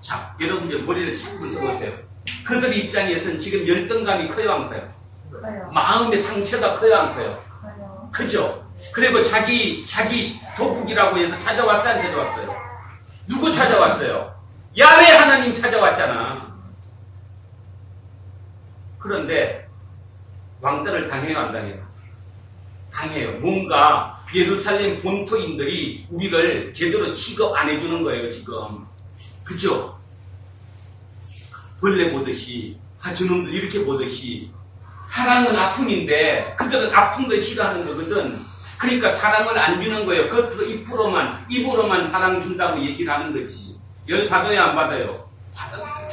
자, 여러분들 머리를 자꾸 써보세요. 그들 입장에서는 지금 열등감이 커요, 안 커요? 커요. 마음의 상처가 커요, 안 커요? 커요. 그죠? 그리고 자기 조국이라고 해서 찾아왔어요, 안 찾아왔어요? 누구 찾아왔어요? 야훼 하나님 찾아왔잖아. 그런데 왕따를 당해요, 안 당해요? 당해요. 뭔가 예루살렘 본토인들이 우리를 제대로 취급 안 해주는 거예요, 지금. 그죠? 벌레 보듯이, 저놈들 이렇게 보듯이. 사랑은 아픔인데 그들은 아픈 걸 싫어하는 거거든. 그러니까 사랑을 안 주는 거예요. 겉으로 입으로만 사랑 준다고 얘기를 하는 거지. 열 받아요, 안 받아요? 받았어요.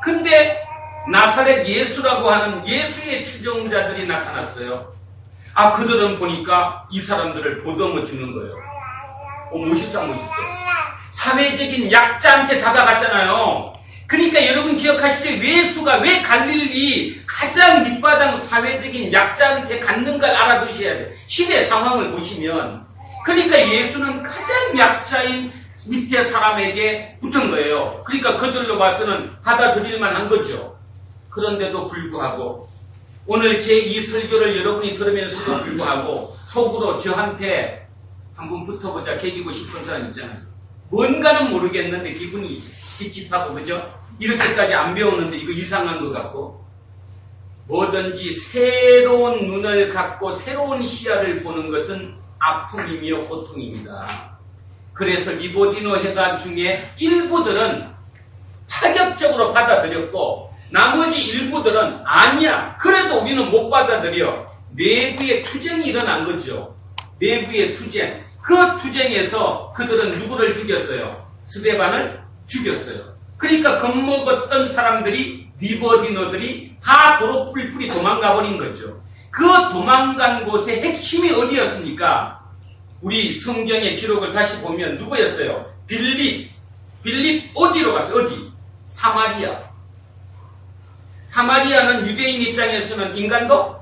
근데 나사렛 예수라고 하는 예수의 추종자들이 나타났어요. 그들은 보니까 이 사람들을 보듬어 주는 거예요. 멋있어. 사회적인 약자한테 다가갔잖아요. 그러니까 여러분 기억하실 때 예수가 왜 갈릴리 가장 밑바닥 사회적인 약자한테 갔는 걸 알아두셔야 돼요. 시대 상황을 보시면. 그러니까 예수는 가장 약자인 밑에 사람에게 붙은 거예요. 그러니까 그들로 봐서는 받아들일 만한 거죠. 그런데도 불구하고 오늘 제 이 설교를 여러분이 들으면서도 불구하고 속으로 저한테 한번 붙어보자 개기고 싶은 사람 있잖아요. 뭔가는 모르겠는데 기분이 찝찝하고 그죠? 이렇게까지 안 배웠는데 이거 이상한 것 같고 뭐든지 새로운 눈을 갖고 새로운 시야를 보는 것은 아픔이며 고통입니다. 그래서 니고디노 회관 중에 일부들은 파격적으로 받아들였고 나머지 일부들은 아니야. 그래도 우리는 못 받아들여. 내부의 투쟁이 일어난 거죠. 내부의 투쟁. 그 투쟁에서 그들은 누구를 죽였어요? 스데반을 죽였어요. 그러니까 겁먹었던 사람들이 니고디노들이 다 도로 뿔뿔이 도망가 버린 거죠. 그 도망간 곳의 핵심이 어디였습니까? 우리 성경의 기록을 다시 보면 누구였어요? 빌립 어디로 갔어요? 어디? 사마리아. 사마리아는 유대인 입장에서는 인간도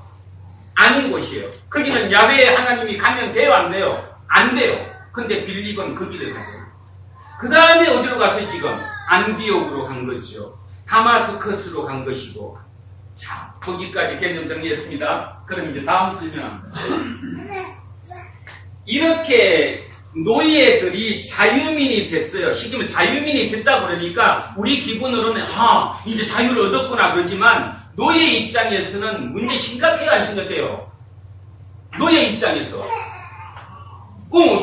아닌 곳이에요. 거기는 야훼 하나님이 가면 돼요? 안 돼요? 안 돼요. 근데 빌립은 그 길을 가요. 그 다음에 어디로 갔어요 지금? 안디옥으로 간 거죠. 다마스커스로 간 것이고. 자, 거기까지 개념 정리했습니다. 그럼 이제 다음 설명합니다. 이렇게 노예들이 자유민이 됐어요. 시키면 자유민이 됐다 그러니까 우리 기분으로는 이제 자유를 얻었구나 그러지만 노예 입장에서는 문제 심각해요 안 심각해요? 노예 입장에서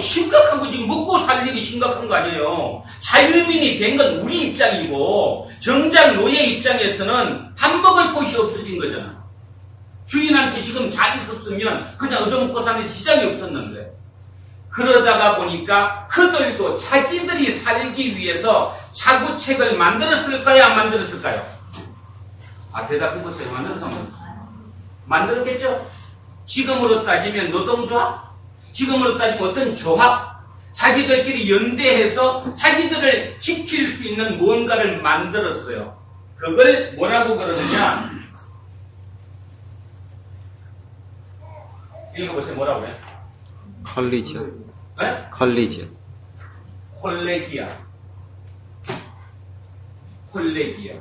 심각한 거 지금 먹고 살 일이 심각한 거 아니에요. 자유민이 된 건 우리 입장이고 정작 노예 입장에서는 밥 먹을 곳이 없어진 거잖아. 주인한테 지금 잘 있었으면 그냥 얻어먹고 사는 지장이 없었는데 그러다가 보니까 그들도 자기들이 살기 위해서 자구책을 만들었을까요? 안 만들었을까요? 대답해보세요. 만들었겠죠? 지금으로 따지면 노동조합? 지금으로 따지면 어떤 조합? 자기들끼리 연대해서 자기들을 지킬 수 있는 무언가를 만들었어요. 그걸 뭐라고 그러느냐? 읽어보세요. 뭐라고 해요? 컬리지아. 네? 컬리지아. 콜레기아.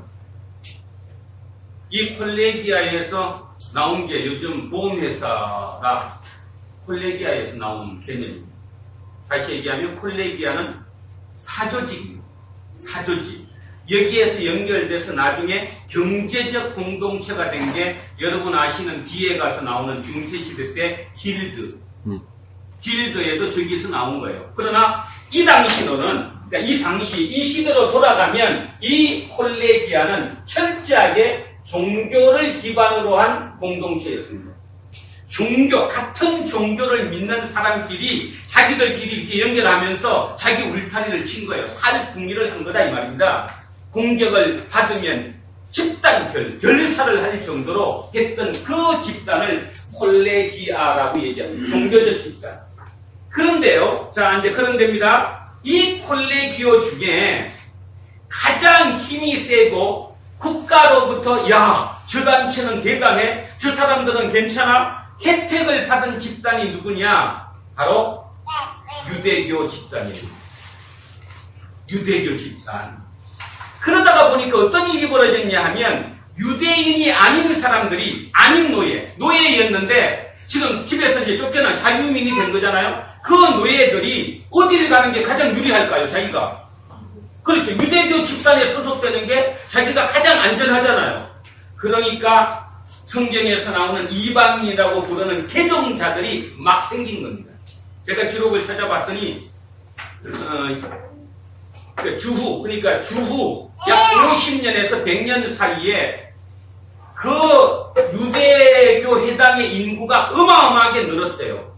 이 콜레기아에서 나온 게 요즘 보험회사가 콜레기아에서 나온 개념입니다. 다시 얘기하면 콜레기아는 사조직입니다. 사조직. 여기에서 연결돼서 나중에 경제적 공동체가 된 게 여러분 아시는 뒤에 가서 나오는 중세시대 때 길드. 길드에도 저기서 나온 거예요. 그러나 이 당시로는 이 시대로 돌아가면 이 콜레기아는 철저하게 종교를 기반으로 한 공동체였습니다. 같은 종교를 믿는 사람끼리 자기들끼리 이렇게 연결하면서 자기 울타리를 친 거예요. 살궁리를 한 거다 이 말입니다. 공격을 받으면 집단 결사를 할 정도로 했던 그 집단을 콜레기아라고 얘기합니다. 종교적 집단. 그런데요, 자, 이제 그런 데입니다. 이 콜레기오 중에 가장 힘이 세고 국가로부터 저 단체는 대단해, 저 사람들은 괜찮아, 혜택을 받은 집단이 누구냐? 바로 유대교 집단이에요. 유대교 집단. 그러다가 보니까 어떤 일이 벌어졌냐 하면 유대인이 아닌 사람들이 아닌 노예였는데 지금 집에서 이제 쫓겨나 자유민이 된 거잖아요. 그 노예들이 어디를 가는 게 가장 유리할까요? 자기가. 그렇죠. 유대교 집단에 소속되는 게 자기가 가장 안전하잖아요. 그러니까 성경에서 나오는 이방인이라고 부르는 개종자들이 막 생긴 겁니다. 제가 기록을 찾아봤더니 주후 약 50년에서 100년 사이에 그 유대교 해당의 인구가 어마어마하게 늘었대요.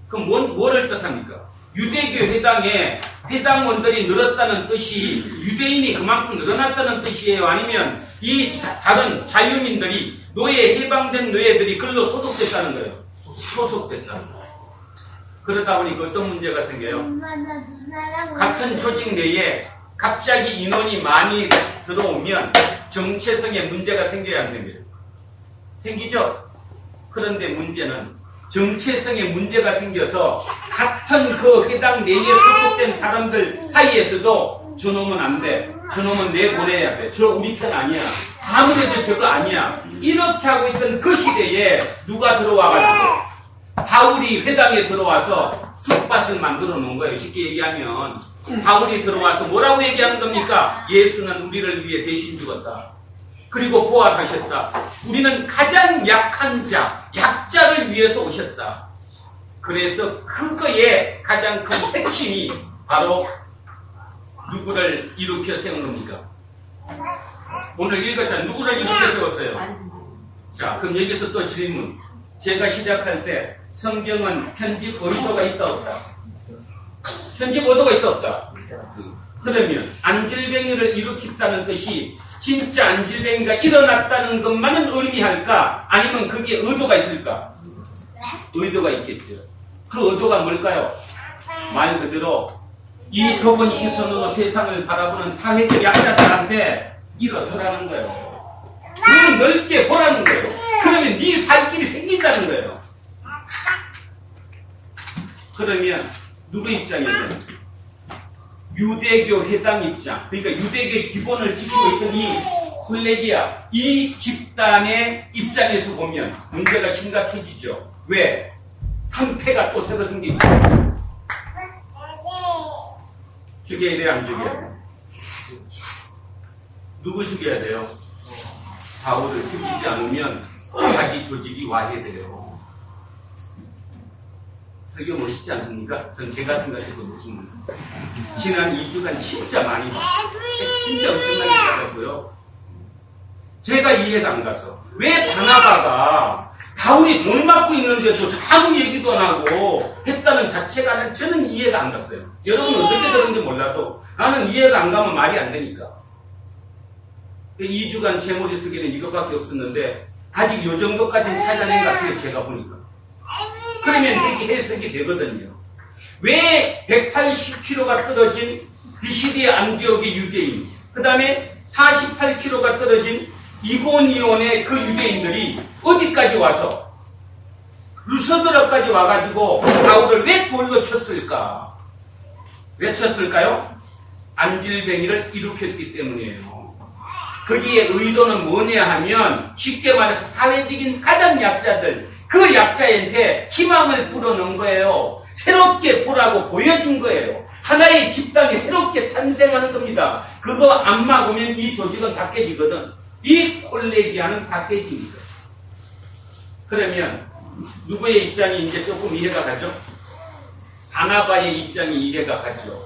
그럼 뭐를 뜻합니까? 유대교 해당의 회당원들이 늘었다는 뜻이 유대인이 그만큼 늘어났다는 뜻이에요? 아니면 이 다른 자유민들이 해방된 노예들이 글로 소속됐다는 거예요? 소속됐다는 거예요. 그러다 보니까 어떤 문제가 생겨요? 같은 조직 내에 갑자기 인원이 많이 들어오면 정체성에 문제가 생겨야 안 생겨요? 생기죠? 그런데 문제는 정체성에 문제가 생겨서 같은 그 해당 내에 소속된 사람들 사이에서도 저놈은 안 돼. 저놈은 내보내야 돼. 저 우리 편 아니야. 아무래도 저거 아니야. 이렇게 하고 있던 그 시대에 누가 들어와가지고 바울이 회당에 들어와서 숲밭을 만들어 놓은 거예요. 쉽게 얘기하면 바울이 들어와서 뭐라고 얘기하는 겁니까? 예수는 우리를 위해 대신 죽었다. 그리고 부활하셨다. 우리는 가장 약한 자, 약자를 위해서 오셨다. 그래서 그거의 가장 큰 핵심이 바로 누구를 일으켜 세운 겁니까? 오늘 읽었잖아요. 누구를 일으켜 세웠어요? 자, 그럼 여기서 또 질문. 제가 시작할 때 성경은 편집 의도가 있다 없다? 편집 의도가 있다 없다? 그러면 안질뱅이를 일으켰다는 뜻이 진짜 안질뱅이가 일어났다는 것만은 의미할까? 아니면 그게 의도가 있을까? 의도가 있겠죠. 그 의도가 뭘까요? 말 그대로 이 좁은 시선으로 세상을 바라보는 사회적 약자들한테 일어서라는 거예요. 눈을 넓게 보라는 거예요. 그러면 네 살 길이 생긴다는 거예요. 그러면 누구 입장에서? 유대교 회당 입장, 그러니까 유대교의 기본을 지키고 있던 이 콜레기아, 이 집단의 입장에서 보면 문제가 심각해지죠. 왜? 탕패가 또 새로 생기죠. 죽여야 돼요, 안 죽여야 돼요? 누구 죽여야 돼요? 바울을 죽이지 않으면 자기 조직이 와해돼요. 설교 멋있지 않습니까? 전 제가 생각해도 멋있는 거예요. 지난 2주간 진짜 많이 봤어요. 진짜 엄청나게 받았고요. 제가 이해가 안 가서 왜 바나바가 바울이 돈 받고 있는데도 아무 얘기도 안 하고 했다는 자체가 저는 이해가 안 갔어요. 여러분은 어떻게 들었는지 몰라도 나는 이해가 안 가면 말이 안 되니까. 2주간 제 머릿속에는 이것밖에 없었는데 아직 요 정도까지는 찾아낸 것 같아요. 제가 보니까. 그러면 그렇게 해석이 되거든요. 왜 180km가 떨어진 비시디의 안디옥의 유대인, 그 다음에 48km가 떨어진 이고니온의 그 유대인들이 어디까지 와서 루서드라까지 와가지고 바울을 왜 돌로 쳤을까? 왜 쳤을까요? 안질뱅이를 일으켰기 때문이에요. 거기에 의도는 뭐냐 하면 쉽게 말해서 사회적인 가장 약자들, 그 약자한테 희망을 불어넣은 거예요. 새롭게 보라고 보여준 거예요. 하나의 집단이 새롭게 탄생하는 겁니다. 그거 안 막으면 이 조직은 다 깨지거든. 이 콜레기아는 다 깨집니다. 그러면 누구의 입장이 이제 조금 이해가 가죠? 바나바의 입장이 이해가 가죠.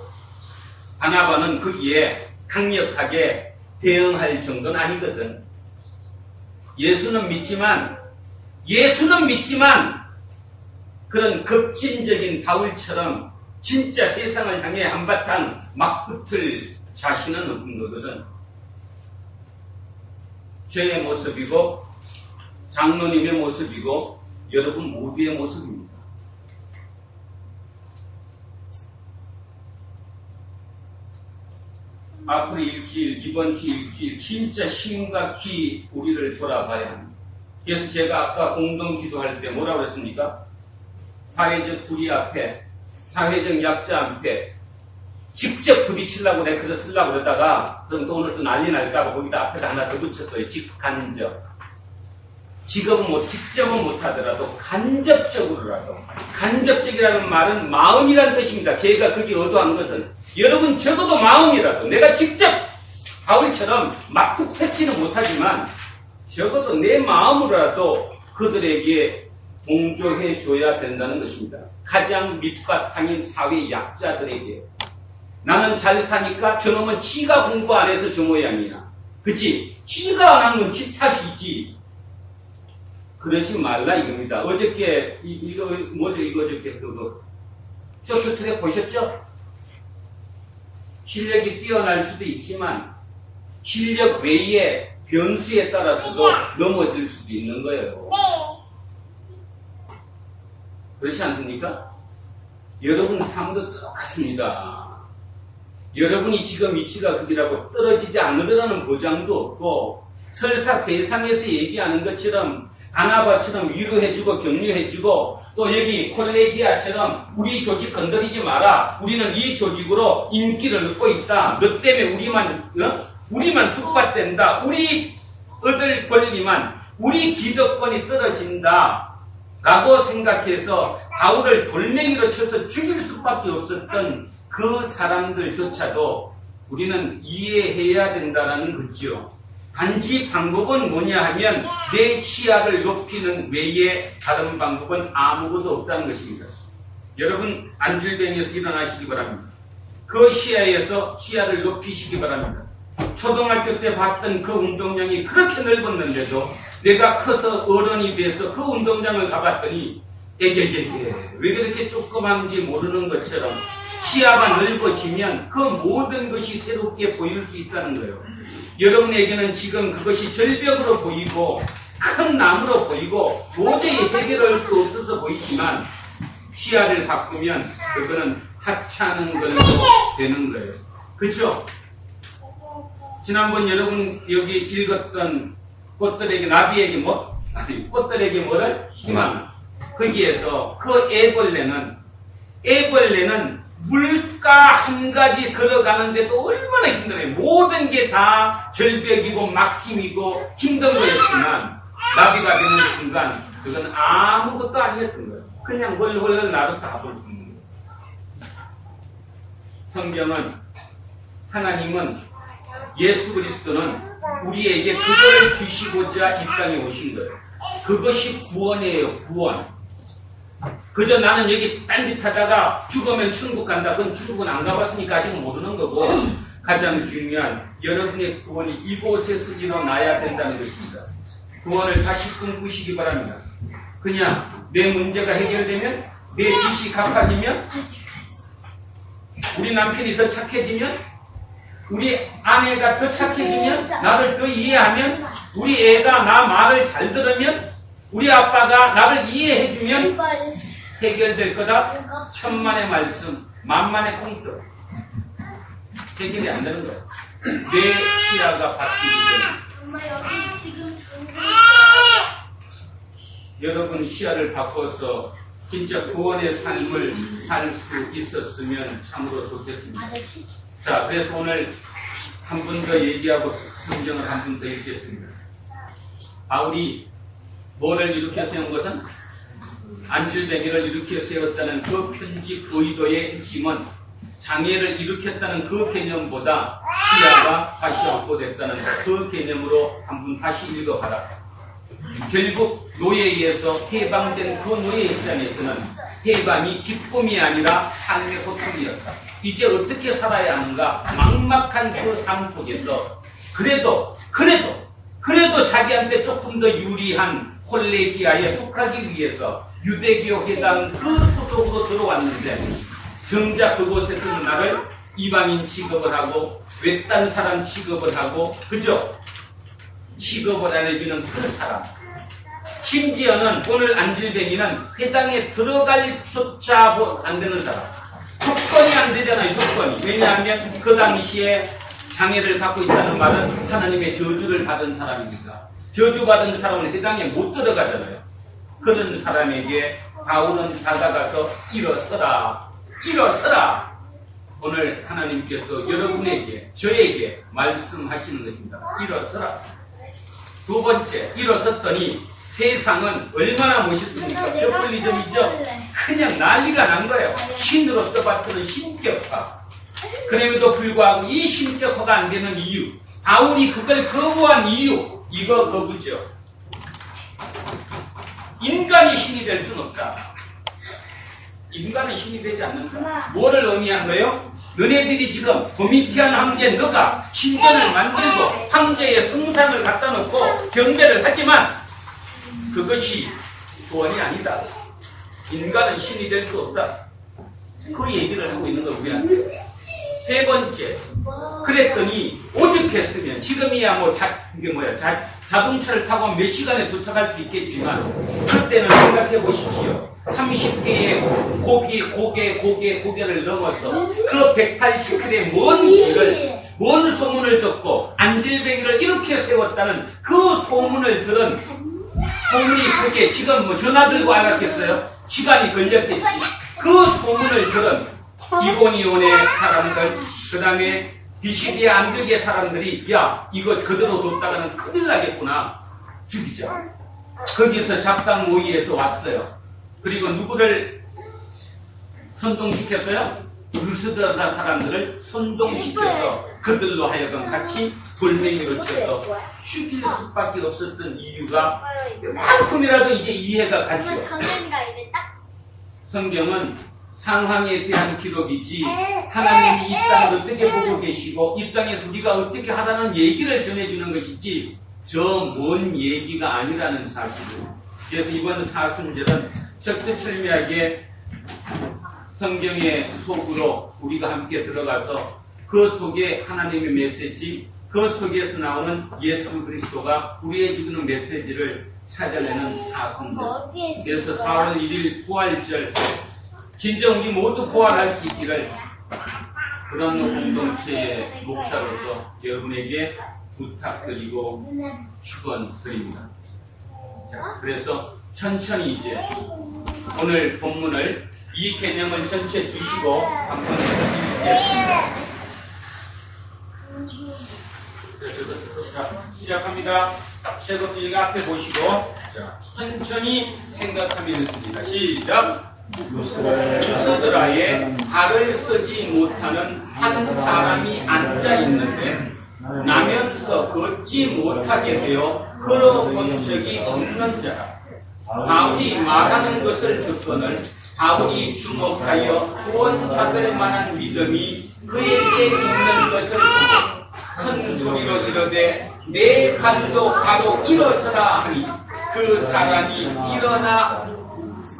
바나바는 거기에 강력하게 대응할 정도는 아니거든. 예수는 믿지만 그런 급진적인 바울처럼 진짜 세상을 향해 한바탕 막 붙을 자신은 없는 거거든. 죄의 모습이고 장로님의 모습이고 여러분 모두의 모습입니다. 앞으로 일주일, 이번 주 일주일 진짜 심각히 우리를 돌아봐야 합니다. 그래서 제가 아까 공동 기도할 때 뭐라고 했습니까? 사회적 불의 앞에, 사회적 약자 앞에 직접 부딪히려고 내가 글을 쓰려고 그러다가 그럼 또 오늘 또 난리 날까봐 거기다 앞에다 하나 더 붙였어요. 직간접. 직접은 못하더라도 간접적으로라도. 간접적이라는 말은 마음이라는 뜻입니다. 제가 거기 의도한 것은 여러분 적어도 마음이라도 내가 직접 바울처럼 막 터치는 못하지만 적어도 내 마음으로라도 그들에게 동조해 줘야 된다는 것입니다. 가장 밑바탕인 사회 약자들에게. 나는 잘 사니까 저놈은 지가 공부 안 해서 저 모양이야. 그치? 지가 안 하면 지 탓이지. 그러지 말라 이겁니다. 어저께 이거 뭐죠? 이거 어저께 그거 쇼트트랙 보셨죠? 실력이 뛰어날 수도 있지만 실력 외에 변수에 따라서도 넘어질 수도 있는 거예요. 그렇지 않습니까? 여러분 삶도 똑같습니다. 여러분이 지금 위치가 거기라고 떨어지지 않으리라는 보장도 없고 설사 세상에서 얘기하는 것처럼 아나바처럼 위로해주고 격려해주고 또 여기 콜레기아처럼 우리 조직 건드리지 마라. 우리는 이 조직으로 인기를 얻고 있다. 너 때문에 우리만 숙박된다. 우리 얻을 권리만 우리 기득권이 떨어진다. 라고 생각해서 바울을 돌멩이로 쳐서 죽일 수밖에 없었던 그 사람들조차도 우리는 이해해야 된다는 거죠. 단지 방법은 뭐냐 하면 내 시야를 높이는 외에 다른 방법은 아무것도 없다는 것입니다. 여러분 안질뱅이에서 일어나시기 바랍니다. 그 시야에서 시야를 높이시기 바랍니다. 초등학교 때 봤던 그 운동장이 그렇게 넓었는데도 내가 커서 어른이 돼서 그 운동장을 가봤더니 에게게게 왜 그렇게 조그만지 모르는 것처럼 시야가 넓어지면 그 모든 것이 새롭게 보일 수 있다는 거예요. 여러분에게는 지금 그것이 절벽으로 보이고 큰 나무로 보이고 도저히 해결할 수 없어서 보이지만 시야를 바꾸면 그거는 하찮은 걸로 되는 거예요. 그렇죠? 지난번 여러분 여기 읽었던 꽃들에게 나비에게 꽃들에게 뭐를 희망. 거기에서 그 애벌레는 물가 한 가지 걸어가는데도 얼마나 힘들어요. 모든 게 다 절벽이고 막힘이고 힘든 거였지만 나비가 되는 순간 그건 아무것도 아니었던 거예요. 그냥 헐헐 나도 다 볼 수 있는 거예요. 성경은 하나님은 예수 그리스도는 우리에게 그거를 주시고자 이 땅에 오신 거예요. 그것이 구원이에요. 구원. 그저 나는 여기 딴짓하다가 죽으면 천국 간다. 그건 천국은 안 가봤으니까 아직은 모르는 거고 가장 중요한 여러분의 구원이 이곳에서 일어나야 된다는 것입니다. 구원을 다시 꿈꾸시기 바랍니다. 그냥 내 문제가 해결되면 내 빚이 갚아지면 우리 남편이 더 착해지면 우리 아내가 더 착해지면 나를 더 이해하면 우리 애가 나 말을 잘 들으면 우리 아빠가 나를 이해해주면 해결될 거다. 천만의 말씀 만만의 콩떡 해결이 안 되는 거예요. 내 시야가 바뀌기 때문에 엄마 여기 지금 여러분 시야를 바꿔서 진짜 구원의 삶을 살 수 있었으면 참으로 좋겠습니다. 자, 그래서 오늘 한 번 더 얘기하고 성경을 한 번 더 읽겠습니다. 바울이 뭐를 일으켜 세운 것은 안질뱅이를 일으켜 세웠다는 그 편집 의도의 핵심은 장애를 일으켰다는 그 개념보다 시야가 다시 확보됐다는 그 개념으로 한 번 다시 읽어봐라. 결국 노예에서 해방된 그 노예 입장에서는 해방이 기쁨이 아니라 삶의 고통이었다. 이제 어떻게 살아야 하는가? 막막한 그 삶 속에서 그래도 자기한테 조금 더 유리한 콜레기아에 속하기 위해서 유대교 회당 그 소속으로 들어왔는데 정작 그곳에서는 나를 이방인 취급을 하고 외딴 사람 취급을 하고 그죠? 취급을 안 해주는 그 사람. 심지어는 오늘 안질뱅이는 회당에 들어갈 조차 안 되는 사람. 조건이 안 되잖아요. 조건이. 왜냐하면 그 당시에 장애를 갖고 있다는 말은 하나님의 저주를 받은 사람입니다. 저주받은 사람은 회당에 못 들어가잖아요. 그런 사람에게 바울은 다가가서 일어서라. 오늘 하나님께서 여러분에게 저에게 말씀하시는 것입니다. 일어서라. 두 번째, 일어섰더니 세상은 얼마나 멋있습니까? 뼈플리즘이죠? 그냥 난리가 난 거예요. 신으로 떠받드는 신격화. 그럼에도 불구하고 이 신격화가 안 되는 이유, 바울이 그걸 거부한 이유, 이거 거부죠. 인간이 신이 될 수는 없다. 인간은 신이 되지 않는다. 뭐를 의미한 거예요? 너네들이 지금 도미티안 황제 너가 신전을 만들고 황제의 성상을 갖다 놓고 경배를 하지만 그것이 구원이 아니다. 인간은 신이 될 수 없다. 그 얘기를 하고 있는 거 우리한테. 세 번째, 그랬더니 오죽했으면 지금이야 자동차를 타고 몇 시간에 도착할 수 있겠지만 그때는 생각해 보십시오. 30개의 고개를 넘어서 그 180km의 먼 소문을 듣고 안질뱅이를 이렇게 세웠다는 그 소문을 들은 소문이 그렇게 지금 뭐 전화 들고 알았겠어요? 시간이 걸렸겠지. 그 소문을 들은 이고니온의 사람들, 그 다음에 비시디의 안디옥의 사람들이 야 이거 그대로 뒀다가는 큰일 나겠구나. 죽이자. 거기서 잡당 모의에서 왔어요. 그리고 누구를 선동시켰어요? 루스드라 사람들을 선동시켜서 그들로 하여금 같이 돌멩이로 쳐서 죽일 수밖에 없었던 이유가 만큼이라도 이제 이해가 가죠. 정답이라 이랬다? 성경은 상황에 대한 기록이지 하나님이 이 땅을 어떻게 보고 계시고 이 땅에서 우리가 어떻게 하라는 얘기를 전해주는 것이지 저 먼 얘기가 아니라는 사실을. 그래서 이번 사순절은 적극철미하게 성경의 속으로 우리가 함께 들어가서 그 속에 하나님의 메시지, 그 속에서 나오는 예수 그리스도가 우리에게 주는 메시지를 찾아내는 사순절. 그래서 4월 1일 부활절, 진정 우리 모두 부활할 수 있기를 그런 공동체의 목사로서 여러분에게 부탁드리고 축원드립니다. 자, 그래서 천천히 이제 오늘 본문을 이 개념을 전체 두시고 한번 읽겠습니다. 자, 시작합니다. 최고필 앞에 보시고 자, 천천히 생각하며 읽습니다. 시작. 루스드라에 발을 쓰지 못하는 한 사람이 앉아 있는데 나면서 걷지 못하게 되어 걸어본 적이 없는 자라. 바울이 말하는 것을 듣고는 바울이 주목하여 구원받을 만한 믿음이 그에게 있는 것을 보고 큰 소리로 이르되 내 발도 바로 일어서라 하니 그 사람이 일어나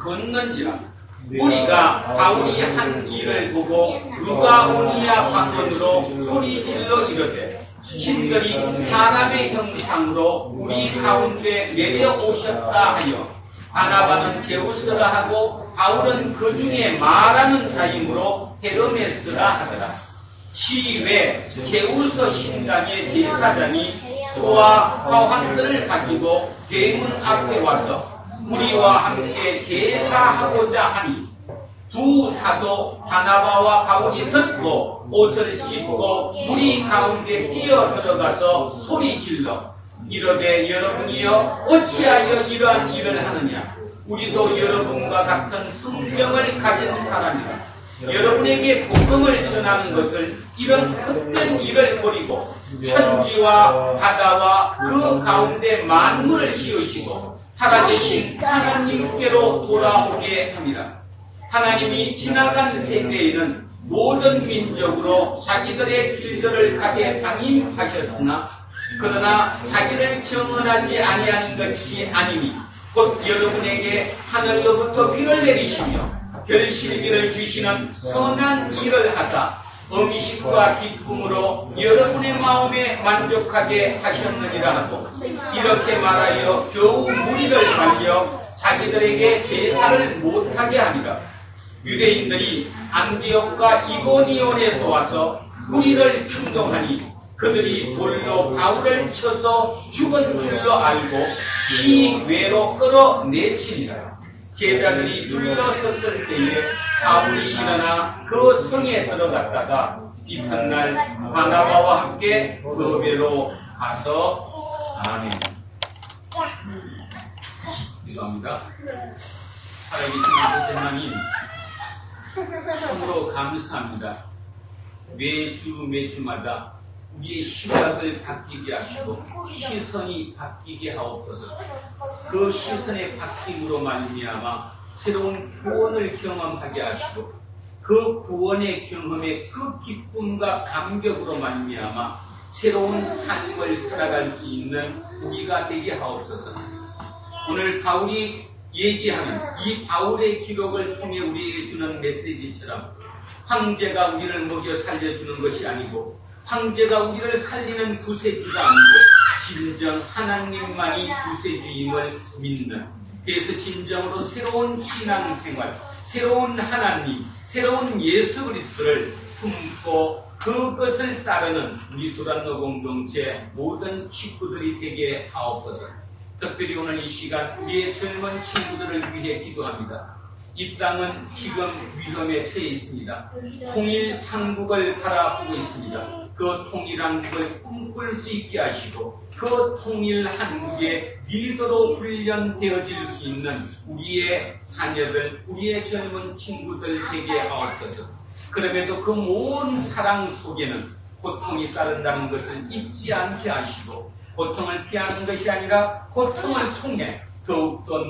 걷는지라. 우리가 바울이 한 일을 보고 루가오니아 방언으로 소리질러 이르되 신들이 사람의 형상으로 우리 가운데 내려오셨다 하여 바나바는 제우스라 하고 바울은 그 중에 말하는 자이므로 헤르메스라 하더라. 시외 제우스 신당의 제사장이 소와 화환들을 가지고 대문 앞에 와서 우리와 함께 제사하고자 하니 두 사도 바나바와 바울이 듣고 옷을 찢고 우리 가운데 뛰어들어가서 소리질러 이르되 여러분이여 어찌하여 이러한 일을 하느냐. 우리도 여러분과 같은 성경을 가진 사람이라. 여러분에게 복음을 전하는 것을 이런 헛된 일을 버리고 천지와 바다와 그 가운데 만물을 지으시고 살아계신 하나님께로 돌아오게 합니다. 하나님이 지나간 세대에는 모든 민족으로 자기들의 길들을 가게 방임하셨으나 그러나 자기를 정언하지 아니한 것이 아니니 곧 여러분에게 하늘로부터 비를 내리시며 별실비를 주시는 선한 일을 하사 음식과 기쁨으로 여러분의 마음에 만족하게 하셨느니라 하고 이렇게 말하여 겨우 무리를 말려 자기들에게 제사를 못하게 하니라. 유대인들이 안디옥과 이고니온에서 와서 무리를 충동하니 그들이 돌로 바울을 쳐서 죽은 줄로 알고 시외로 끌어내치니라. 제자들이 둘러섰을 때에 바울이 일어나 그 성에 들어갔다가 이튿날 바나바와 함께 더베로 가서 아멘. 이거합니다. 살아계신 아버지 하나님 참으로 감사합니다. 매주마다 우리의 시각을 바뀌게 하시고 시선이 바뀌게 하옵소서. 그 시선의 바뀜으로 말미암아 새로운 구원을 경험하게 하시고 그 구원의 경험에 그 기쁨과 감격으로 말미암아 새로운 삶을 살아갈 수 있는 우리가 되게 하옵소서. 오늘 바울이 얘기하는 이 바울의 기록을 통해 우리에게 주는 메시지처럼 황제가 우리를 먹여 살려주는 것이 아니고 황제가 우리를 살리는 구세주가 아니고 진정 하나님만이 구세주임을 믿는, 그래서 진정으로 새로운 신앙생활, 새로운 하나님, 새로운 예수 그리스도를 품고 그것을 따르는 우리 도란노 공동체 모든 식구들이 되게 하옵소서. 특별히 오늘 이 시간 우리의 젊은 친구들을 위해 기도합니다. 이 땅은 지금 위험에 처해 있습니다. 통일 한국을 바라보고 있습니다. 그 통일 한국을 꿈꿀 수 있게 하시고 그 통일 한국의 리더로 훈련되어질 수 있는 우리의 자녀들, 우리의 젊은 친구들 되게 하옵소서. 그럼에도 그 모든 사랑 속에는 고통이 따른다는 것을 잊지 않게 하시고 고통을 피하는 것이 아니라 고통을 통해 더욱더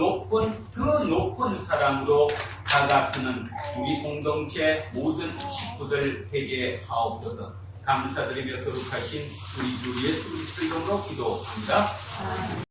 더 높은 사랑으로 다가서는 우리 공동체 모든 식구들 되게 하옵소서. 감사드리며 거룩하신 우리 주 예수 그리스도 이름으로 기도합니다.